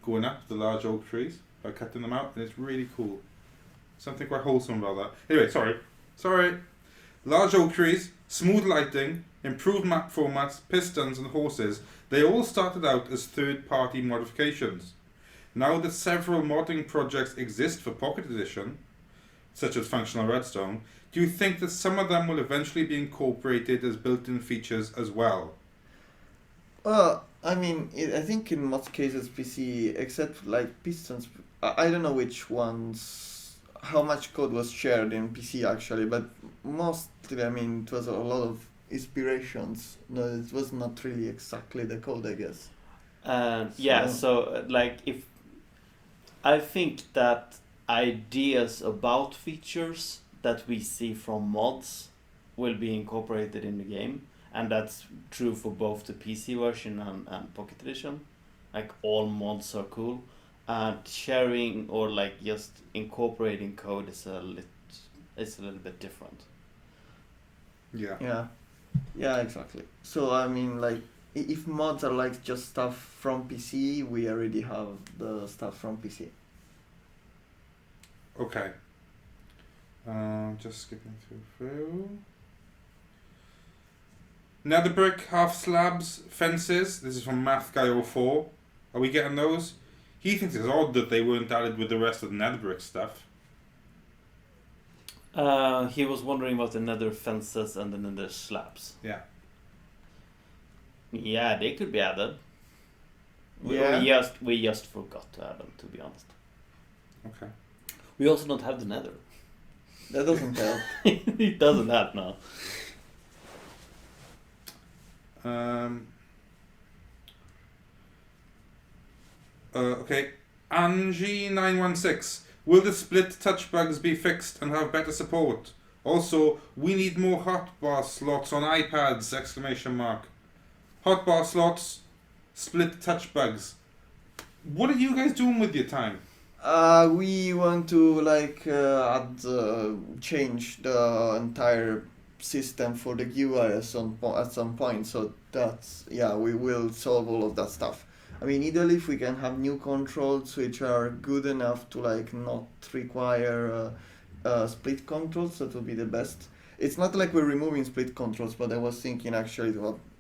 going up the large oak trees by cutting them out, and it's really cool. Something quite wholesome about that. Anyway, sorry. Large oak trees, smooth lighting, improved map formats, pistons and horses, they all started out as third-party modifications. Now that several modding projects exist for Pocket Edition, such as Functional Redstone, do you think that some of them will eventually be incorporated as built-in features as well? Well, I mean, I think in most cases PC, except like pistons, I don't know which ones, how much code was shared in PC actually, but mostly, I mean, it was a lot of inspirations. No, it was not really exactly the code, I guess. So like if I think that ideas about features that we see from mods will be incorporated in the game, and that's true for both the PC version and Pocket Edition. Like all mods are cool, and sharing or like just incorporating code is it's a little bit different. Yeah, exactly. So I mean, like, if mods are like just stuff from PC, we already have the stuff from PC. Okay. Just skipping through. Nether brick, half slabs, fences. This is from Math Guy 04. Are we getting those? He thinks it's odd that they weren't added with the rest of the nether brick stuff. He was wondering about the nether fences and the nether slabs. Yeah. Yeah, they could be added. Yeah. We just forgot to add them, to be honest. Okay. We also don't have the nether. That doesn't help. It doesn't help now. Okay. Angie916. Will the split touch bugs be fixed and have better support? Also, we need more hotbar slots on iPads! Exclamation mark. Hotbar slots, split touch bugs. What are you guys doing with your time? We want to like change the entire system for the GUI at some point. So that's we will solve all of that stuff. I mean, ideally, if we can have new controls which are good enough to like not require split controls, that would be the best. It's not like we're removing split controls, but I was thinking actually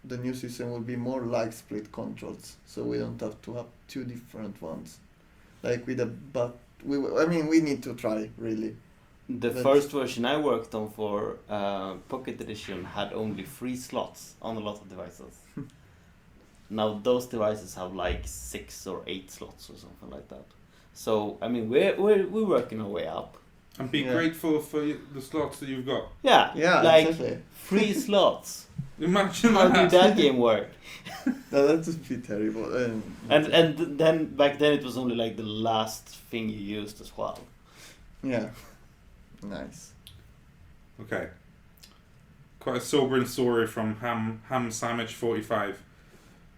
the new system will be more like split controls, so we don't have to have two different ones. Like with we need to try really. The first version I worked on for Pocket Edition had only 3 slots on a lot of devices. Now those devices have like 6 or 8 slots or something like that. So I mean we're working our way up. And be grateful for the slots that you've got. Yeah, like exactly. 3 slots. Imagine How that. did that game work? No, that would be terrible. And then back then it was only like the last thing you used as well. Yeah. Nice. Okay. Quite a sobering story from Ham Sandwich 45.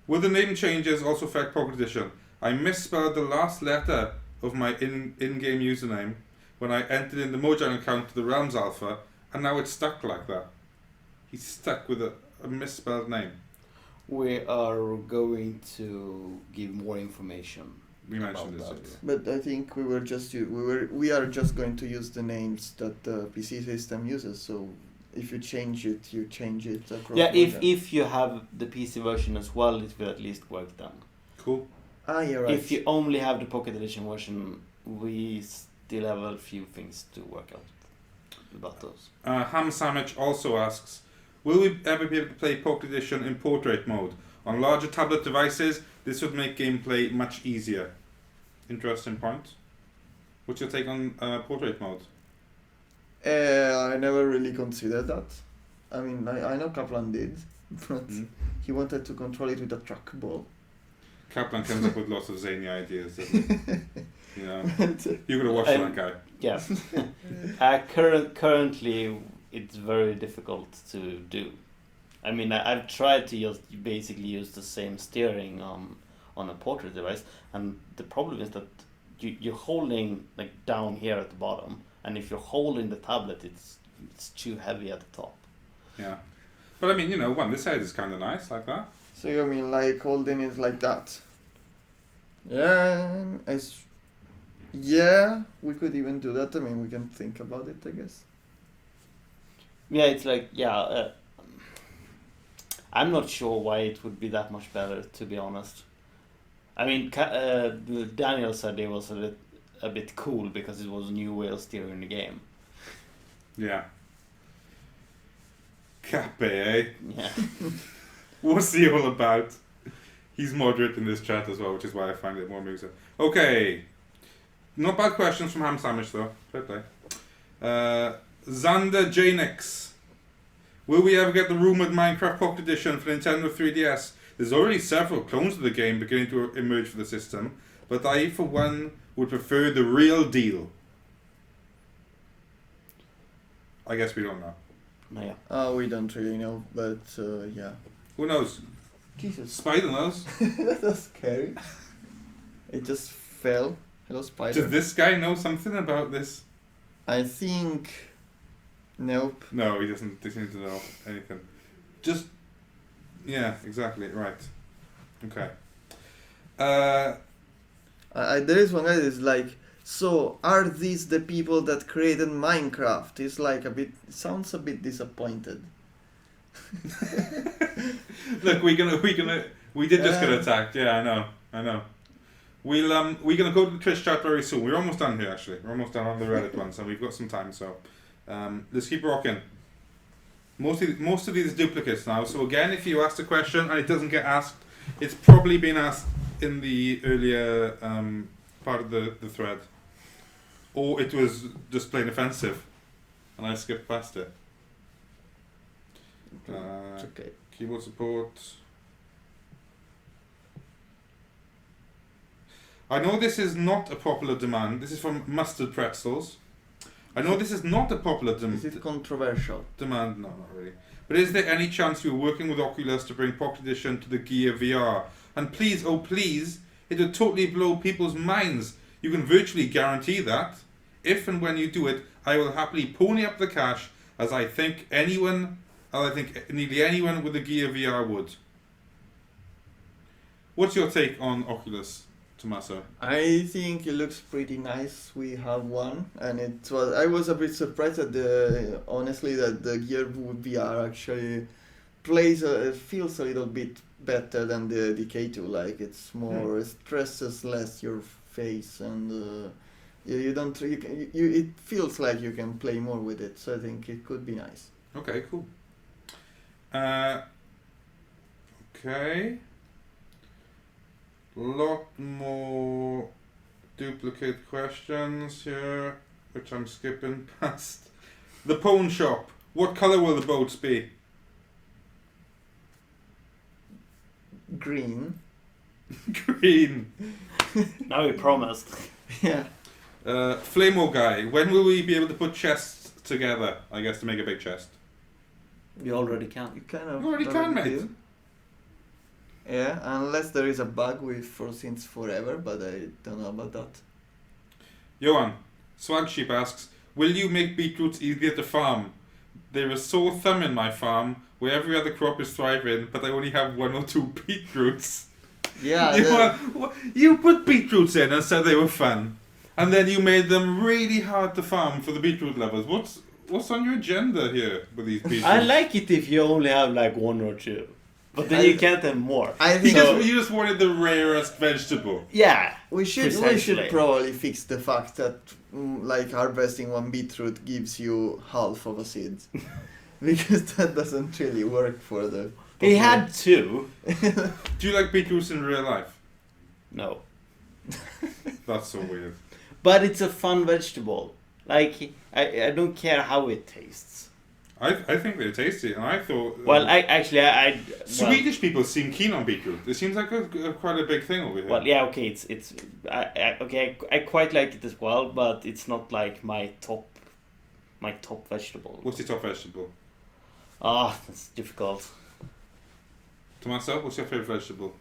Will the name changes also affect Pocket Edition? I misspelled the last letter of my in-game username when I entered in the Mojang account to the Realms Alpha, and now it's stuck like that. He's stuck with a misspelled name. We are going to give more information. We mentioned this that. earlier. But I think we are just going to use the names that the PC system uses. So if you change it, you change it across. Yeah, Mojang. if you have the PC version as well, it will at least work then. Cool. You're right. If you only have the Pocket Edition version, we still have a few things to work out about those. Ham Sandwich also asks, will we ever be able to play Pocket Edition in portrait mode? On larger tablet devices, this would make gameplay much easier. Interesting point. What's your take on portrait mode? I never really considered that. I mean, I know Kaplan did, but he wanted to control it with a trackball. Kaplan comes up with lots of zany ideas. You know, you gotta watch that guy. Yeah. Currently, it's very difficult to do. I mean, I've tried to just basically use the same steering on a portrait device, and the problem is that you're holding like down here at the bottom, and if you're holding the tablet, it's too heavy at the top. Yeah, but I mean, you know, this side is kind of nice like that. So you mean like holding it like that? Yeah, we could even do that. I mean, we can think about it, I guess. Yeah, it's like I'm not sure why it would be that much better, to be honest. I mean, Daniel said it was a bit cool because it was a new way of steering the game. Yeah. Cappe, eh? Yeah. What's he all about? He's moderate in this chat as well, which is why I find it more amusing. Okay. Not bad questions from Ham Sandwich, though. Fair play. Xander Janix. Will we ever get the rumoured Minecraft Pocket Edition for Nintendo 3DS? There's already several clones of the game beginning to emerge for the system, but I, for one, would prefer the real deal. I guess we don't know. No, Oh, we don't really know, but yeah. Who knows? Jesus. Spider knows. That was scary. It just fell. Hello, Spider. Does this guy know something about this? I think Nope. No, he doesn't seem to know anything. Just, yeah, exactly, right. Okay. There is one guy that is like, so are these the people that created Minecraft? He's like sounds a bit disappointed. Look, we did just get attacked. Yeah, I know. We're gonna go to the Twitch chat very soon. We're almost done here, actually. We're almost done on the Reddit one, so we've got some time. So, let's keep rocking. Most of these are duplicates now. So again, if you asked a question and it doesn't get asked, it's probably been asked in the earlier part of the thread, or it was just plain offensive, and I skipped past it. It's okay. Keyboard support. I know this is not a popular demand. This is from Mustard Pretzels. I know this is not a popular Is it controversial? demand. No, not really. But is there any chance you're working with Oculus to bring Pocket Edition to the Gear VR? And please, oh please, it would totally blow people's minds. You can virtually guarantee that. If and when you do it, I will happily pony up the cash, as I think nearly anyone with a Gear VR would. What's your take on Oculus, Tomasso? I think it looks pretty nice. We have one, and I was a bit surprised that honestly that the Gear VR actually feels a little bit better than the DK2. Like it's more it stresses less your face, and it feels like you can play more with it. So I think it could be nice. Okay, cool. Okay. Lot more duplicate questions here, which I'm skipping past. The pawn shop. What colour will the boats be? Green. Green. Now we promised. Yeah. Flamo guy. When will we be able to put chests together? I guess to make a big chest. You already can. You kind of You already can, mate. do. Yeah, unless there is a bug with since forever, but I don't know about that. Johan. Swag Sheep asks, will you make beetroots easier to farm? There is sore thumb in my farm where every other crop is thriving, but I only have 1 or 2 beetroots. Yeah. You put beetroots in and said they were fun, and then you made them really hard to farm for the beetroot lovers. What's on your agenda here with these beetroots? I like it if you only have like 1 or 2, but then you can't have more. I think You just wanted the rarest vegetable. Yeah, we should precisely. probably fix the fact that like harvesting 1 beetroot gives you half of a seed. Because that doesn't really work for the... He had 2. Do you like beetroots in real life? No. That's so weird. But it's a fun vegetable. Like, I don't care how it tastes. I think they're tasty, and I thought... Well, I Swedish people seem keen on beetroot. It seems like quite a big thing over here. Well, yeah, okay, I quite like it as well, but it's not like my top vegetable. What's your top vegetable? That's difficult. Tomasso, what's your favourite vegetable?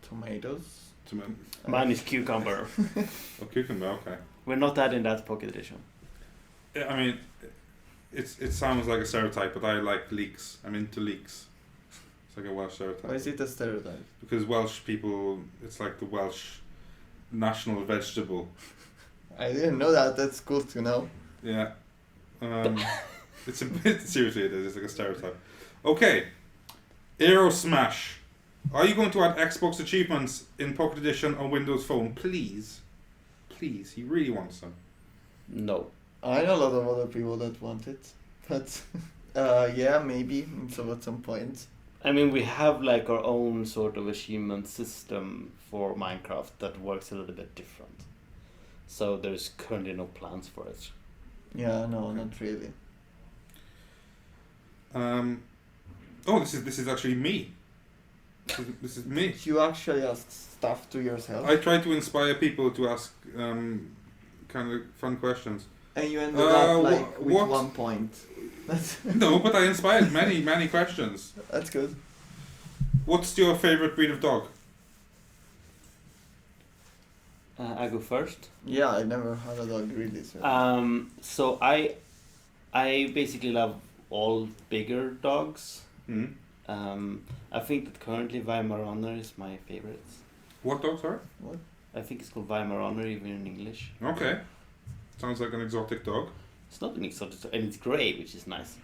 Tomatoes. Mine is cucumber. Oh, cucumber, okay. We're not adding that Pocket Edition. I mean, it sounds like a stereotype, but I like leeks. I'm into leeks. It's like a Welsh stereotype. Why is it a stereotype? Because Welsh people, it's like the Welsh national vegetable. I didn't know that. That's cool to know. Yeah. It's a bit, seriously it is, it's like a stereotype. Okay. Aero Smash. Are you going to add Xbox achievements in Pocket Edition on Windows Phone? Please. Please. He really wants them. No. I know a lot of other people that want it. But yeah, maybe so at some point. I mean, we have like our own sort of achievement system for Minecraft that works a little bit different. So there's currently no plans for it. Yeah, no, not really. Oh, this is actually me. This is me. You actually ask stuff to yourself. I try to inspire people to ask kind of fun questions. And you ended up like with what? 1 point. No, but I inspired many questions. That's good. What's your favourite breed of dog? I go first. Yeah, I never had a dog really. So. So I I basically love all bigger dogs. Mm. I think that currently Weimaraner is my favorite. What dog, sorry? What? I think it's called Weimaraner even in English. Okay. Sounds like an exotic dog. It's not an exotic dog, and it's grey, which is nice.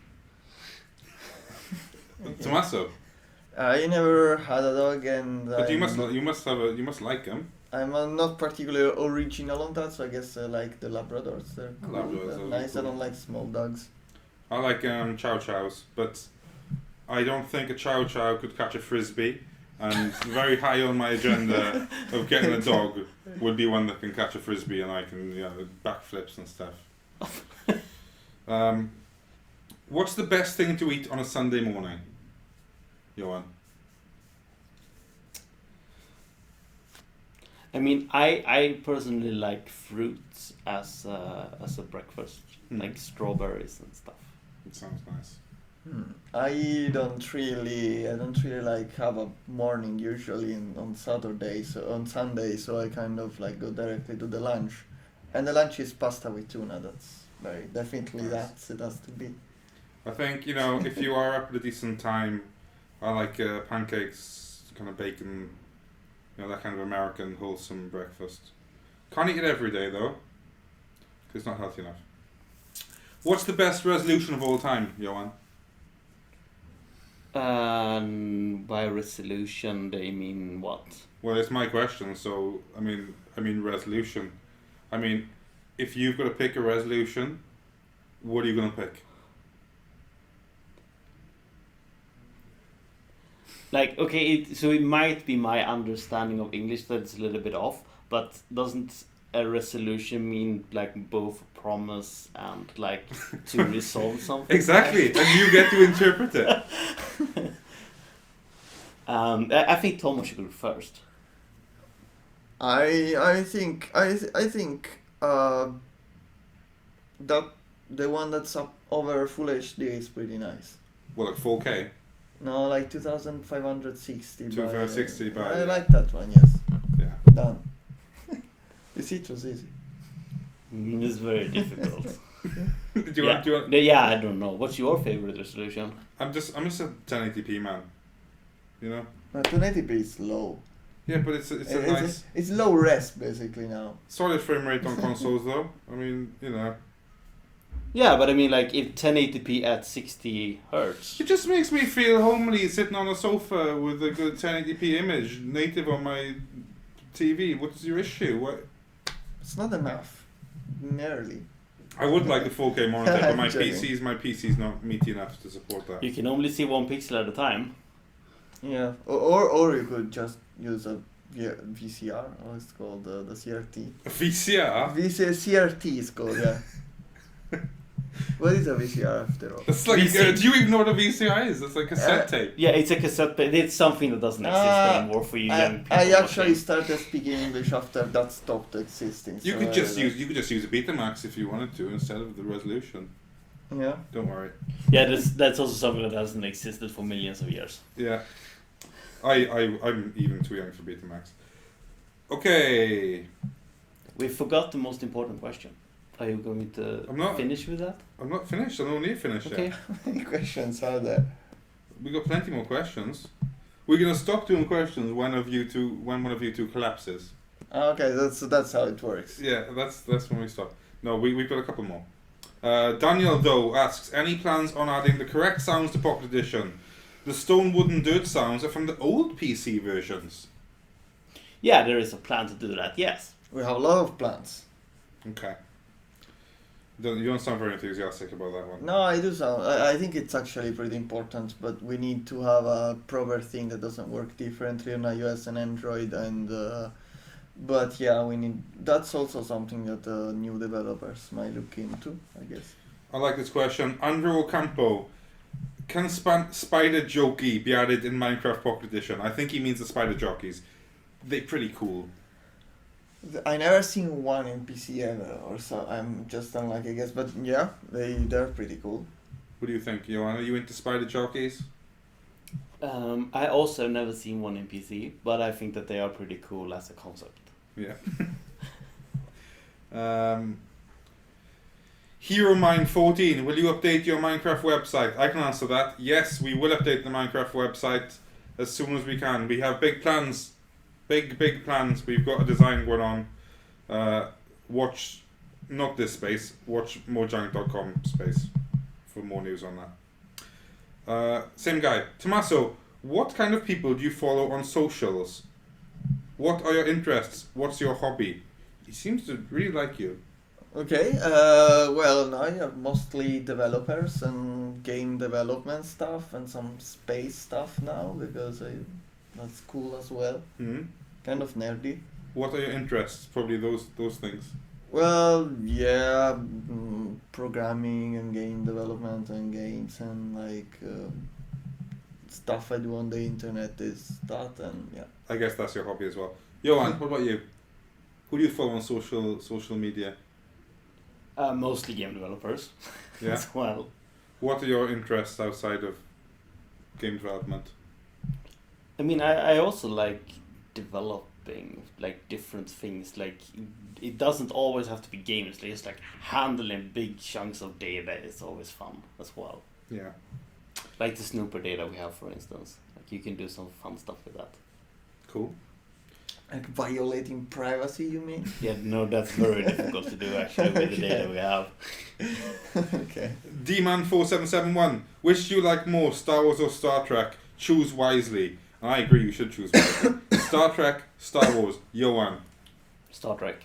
Tomasso. I never had a dog, and But you must like them. I'm not particularly original on that, so I guess I like the Labradors. They're cool. Labradors They're are nice. cool. I don't like small dogs. I like chow chows, but I don't think a chow chow could catch a frisbee. And very high on my agenda of getting a dog would be one that can catch a frisbee and I can, backflips and stuff. What's the best thing to eat on a Sunday morning, Johan? I mean, I personally like fruits as a breakfast, like strawberries and stuff. It sounds nice. I don't really like have a morning usually on Saturdays on Sunday, so I kind of like go directly to the lunch, and the lunch is pasta with tuna. That's very definitely Nice. it has to be. I think, if you are up at a decent time, I like pancakes, kind of bacon, that kind of American wholesome breakfast. Can't eat it every day though, because it's not healthy enough. What's the best resolution of all time, Johan? By resolution, they mean what? Well, it's my question, so I mean resolution. I mean, if you've got to pick a resolution, what are you going to pick? Like, okay, so it might be my understanding of English that's a little bit off, but doesn't a resolution mean like both promise and like to resolve something? Exactly, and you get to interpret it. I think Thomas should go first. I think that the one that's up over Full HD is pretty nice. Well, like 4K. No, like 2560. 2560 by- I like that one. Yes. Yeah. Done. You see, it was easy. It's very difficult. Do you want? Yeah, I don't know. What's your favorite resolution? I'm just a 1080p man. 1080p is low. Yeah, but it's a nice It's low res basically now. solid frame rate on consoles though. I mean, Yeah, but I mean, like, if 1080p at 60 hertz. it just makes me feel homely sitting on a sofa with a good 1080p image native on my TV. What's your issue? What? It's not enough. Nearly. I would like a 4K monitor, but my Joking. PC's not meaty enough to support that. You can only see 1 pixel at a time. Yeah. Or you could just use a VCR, or it's called the CRT. A VCR? CRT is called, yeah. What is a VCR after all? It's like, do you even know what a VCR is? It's like a cassette tape. Yeah, it's a cassette, but it's something that doesn't exist anymore for you young people. I actually watching. started speaking English after that stopped existing. You so could just use a Betamax if you wanted to instead of the resolution. Yeah. Don't worry. Yeah, that's also something that hasn't existed for millions of years. Yeah. I'm even too young for Betamax. Okay. We forgot the most important question. Are you going to finish with that? I'm not finished. I don't need to finish Okay. yet. How many questions are there? We got plenty more questions. We're gonna stop doing questions when one of you two collapses. Okay, that's how it works. Yeah, that's when we stop. No, we've got a couple more. Daniel Doe asks, any plans on adding the correct sounds to Pocket Edition? The stone, wooden, dirt sounds are from the old PC versions. Yeah, there is a plan to do that, yes. We have a lot of plans. Okay. You don't sound very enthusiastic about that one. No, I do sound. I think it's actually pretty important, but we need to have a proper thing that doesn't work differently on iOS and Android, and but yeah, we need. That's also something that new developers might look into, I guess. I like this question. Andrew Ocampo. Can spider jockey be added in Minecraft Pocket Edition? I think he means the spider jockeys. They're pretty cool. I never seen one in PC ever, or so. I'm just unlucky, I guess. But yeah, they're pretty cool. What do you think, Johan? Are you into spider jockeys? I also have never seen one in PC, but I think that they are pretty cool as a concept. Yeah. HeroMine14, will you update your Minecraft website? I can answer that. Yes, we will update the Minecraft website as soon as we can. We have big plans. Big plans. We've got a design going on. Watch, not this space, watch Mojang.com space for more news on that. Same guy. Tomasso, what kind of people do you follow on socials? What are your interests? What's your hobby? He seems to really like you. Okay, well, now I have mostly developers and game development stuff and some space stuff now because that's cool as well. Hmm? Kind of nerdy. What are your interests? Probably those things. Well, yeah, programming and game development and games and like stuff I do on the internet is that, and yeah. I guess that's your hobby as well. Johan, what about you? Who do you follow on social media? Mostly game developers Yeah. as well. What are your interests outside of game development? I mean, I also like developing like different things. Like it doesn't always have to be games. Like, just like handling big chunks of data is always fun as well. Yeah. Like the snooper data we have, for instance. Like you can do some fun stuff with that. Cool. Like violating privacy, you mean? Yeah, no, that's very difficult to do actually with the data we have. Okay. D-Man4771, which do you like more, Star Wars or Star Trek? Choose wisely. And I agree, you should choose wisely. Star Trek, Star Wars, Johan. Star Trek.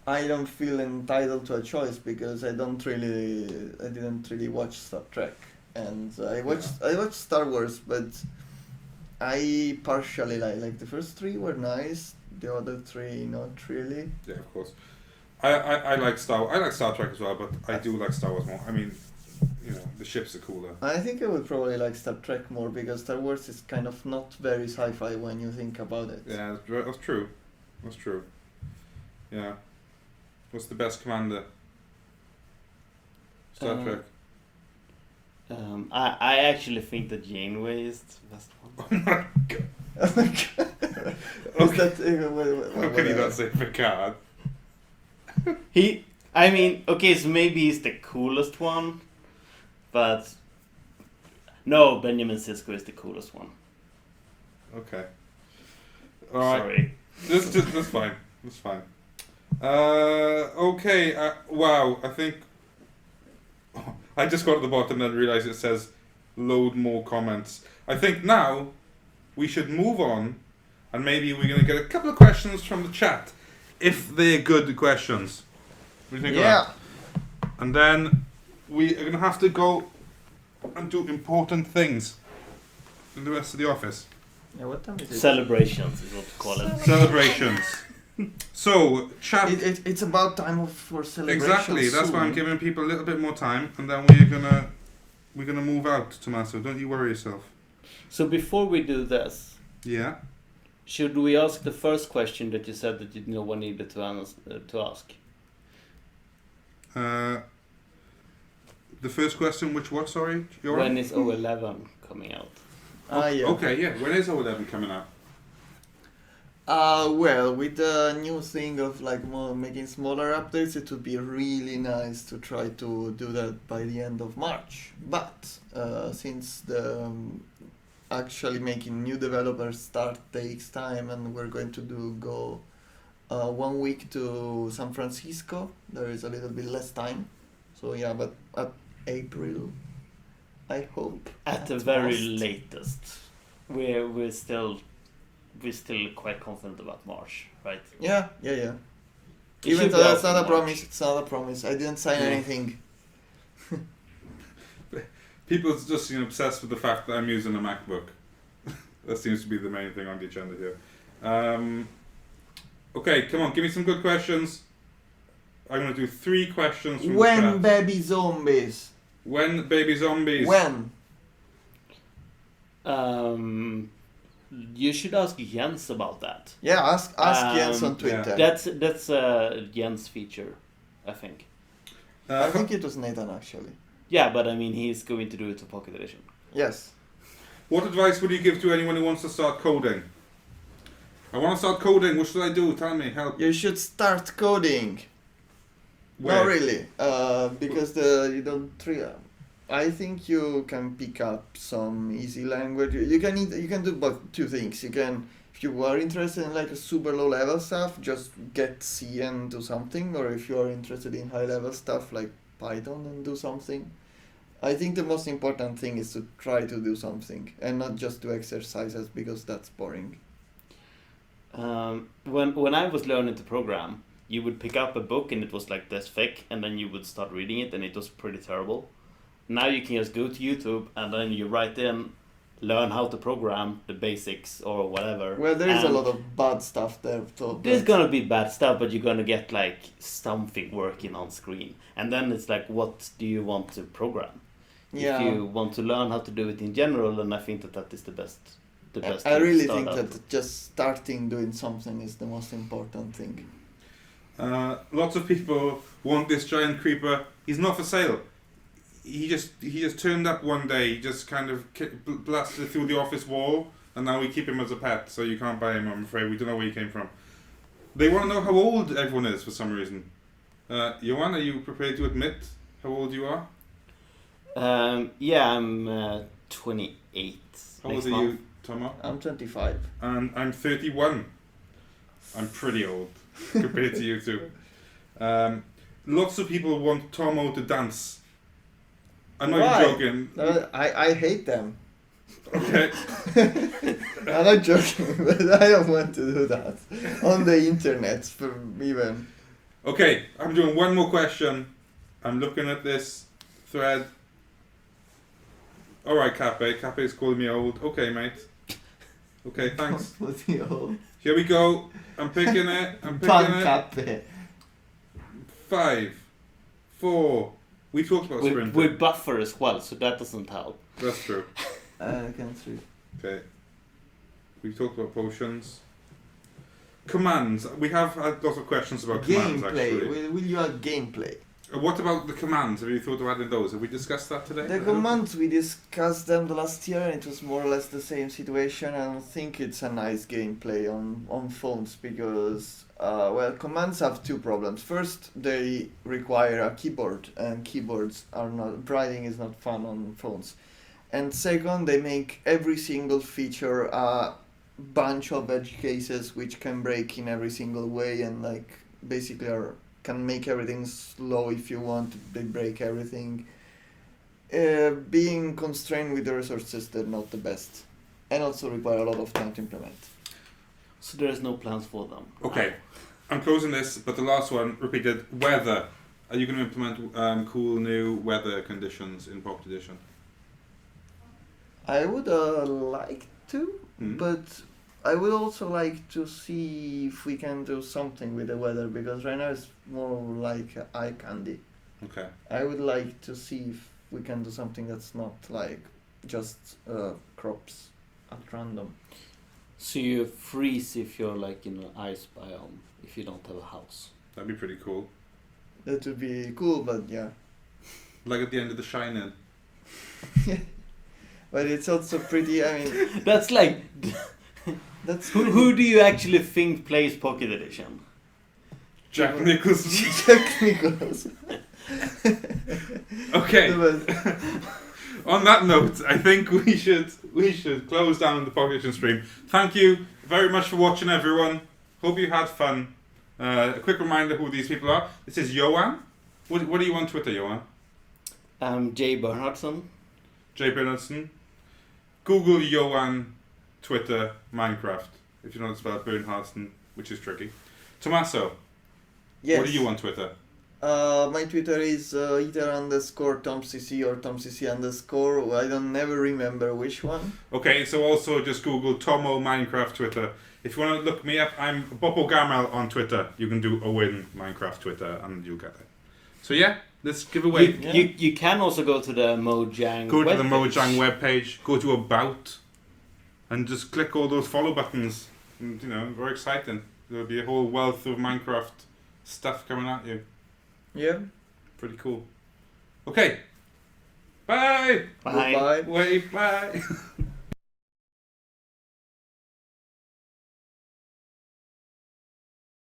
I don't feel entitled to a choice because I didn't really watch Star Trek, and I watched Star Wars, but I partially like the first three were nice, the other three not really. Yeah, of course. I like Star Trek as well, but I do like Star Wars more. I mean, you know, the ships are cooler. I think I would probably like Star Trek more because Star Wars is kind of not very sci-fi when you think about it. Yeah, that's true. That's true. Yeah. What's the best commander? Star Trek. I actually think that Janeway is the best one. Oh my god. Oh my god. Is that, How can you not say Picard? Okay, so maybe he's the coolest one, but no, Benjamin Sisko is the coolest one. Okay. Alright. Sorry. That's fine. That's fine. Okay. Wow. I think I just got to the bottom and realized it says load more comments. I think now we should move on, and maybe we're gonna get a couple of questions from the chat, if they're good questions. What do you think of that? And then we are gonna have to go and do important things in the rest of the office. Yeah, what time is it? Celebrations is what we call it. Celebrations. So, chat. It's about time for celebrations. Exactly. That's soon. why I'm giving people a little bit more time, and then we're gonna move out, Tomasso. Don't you worry yourself. So before we do this, Yeah. should we ask the first question that you said that no one needed to ask? The first question, which what? Sorry, Johan? When is O11 coming out? Yeah. Okay, yeah. When is O11 coming out? Well, with the new thing of like making smaller updates, it would be really nice to try to do that by the end of March. But since the actually making new developers start takes time, and we're going to go 1 week to San Francisco, there is a little bit less time. So yeah, but at April, I hope. At the very latest, we're still quite confident about March, right? Yeah. It Even should though be that's out not in a promise, March. it's not a promise. I didn't sign anything. People are just obsessed with the fact that I'm using a MacBook. That seems to be the main thing on the agenda here. Okay, come on, give me some good questions. I'm going to do 3 questions from the When chat. baby zombies? When baby zombies? When? You should ask Jens about that. Yeah, ask Jens on Twitter. That's a Jens feature, I think. I think it was Nathan actually. Yeah, but I mean he's going to do it to Pocket Edition. Yes. What advice would you give to anyone who wants to start coding? I want to start coding. What should I do? Tell me. Help. You should start coding. Not really, because you don't. I think you can pick up some easy language. You can do both two things. You can, if you are interested in like a super low level stuff, just get C and do something, or if you are interested in high level stuff like Python and do something. I think the most important thing is to try to do something and not just do exercises because that's boring. When I was learning to program, you would pick up a book and it was like this thick, and then you would start reading it and it was pretty terrible. Now you can just go to YouTube and then you write in, learn how to program the basics or whatever. Well, there is a lot of bad stuff there. There's gonna be bad stuff, but you're gonna get like something working on screen. And then it's like, what do you want to program? Yeah. If you want to learn how to do it in general, then I think that is the best. I really think that just starting doing something is the most important thing. Lots of people want this giant creeper. He's not for sale. He just turned up one day, just kind of blasted through the office wall, and now we keep him as a pet, so you can't buy him, I'm afraid. We don't know where he came from. They want to know how old everyone is for some reason. Johan, are you prepared to admit how old you are? Yeah, I'm 28. How old are you, Tomo? I'm 25. And I'm 31. I'm pretty old compared to you two. Lots of people want Tomo to dance. I'm not even joking. I hate them. Okay. I'm not joking, but I don't want to do that on the internet for even. Okay, I'm doing one more question. I'm looking at this thread. Alright, Cape. Cape's calling me old. Okay, mate. Okay, thanks. Here we go. I'm picking it. Cape. 5, 4. We talked about sprint. We buffer as well, so that doesn't help. That's true. I can see. Okay. We talked about potions. Commands. We have had lots of questions about commands, actually. Gameplay. Will you add gameplay? What about the commands? Have you thought of adding those? Have we discussed that today? The commands, we discussed them the last year and it was more or less the same situation. I don't think it's a nice gameplay on phones because, commands have two problems. First, they require a keyboard and keyboards are not, writing is not fun on phones. And second, they make every single feature a bunch of edge cases which can break in every single way and like basically can make everything slow if you want. They break everything. Being constrained with the resources, they're not the best, and also require a lot of time to implement. So there is no plans for them. Okay, I'm closing this, but the last one repeated. Weather. Are you going to implement cool new weather conditions in Pocket Edition? I would like to, but I would also like to see if we can do something with the weather, because right now it's more like eye candy. Okay. I would like to see if we can do something that's not like just crops at random. So you freeze if you're like in an ice biome, if you don't have a house. That'd be pretty cool. That would be cool, but yeah. Like at the end of The Shining. But it's also pretty, I mean... That's like... That's who do you actually think plays Pocket Edition? Jack Nicholson. Jack Nicholson. Okay. On that note, I think we should close down the Pocket Edition stream. Thank you very much for watching, everyone. Hope you had fun. A quick reminder who these people are. This is Johan. What are you on Twitter, Johan? J. Bernhardsson. J. Bernhardsson. Google Johan, Twitter, Minecraft. If you know how to spell Bernhardsson, which is tricky. Tomasso. Yes. What are you on Twitter? My Twitter is either _TomCC or TomCC_. I don't never remember which one. Okay, so also just Google Tomo Minecraft Twitter. If you want to look me up, I'm Bopo Gamal on Twitter. You can do Owen Minecraft Twitter and you'll get it. So yeah, let's give away. You can also go to the Mojang Go to the Mojang webpage, go to About, and just click all those follow buttons. And, very exciting. There'll be a whole wealth of Minecraft stuff coming at you. Yeah. Pretty cool. Okay. Bye. Bye. Goodbye. Wait, bye.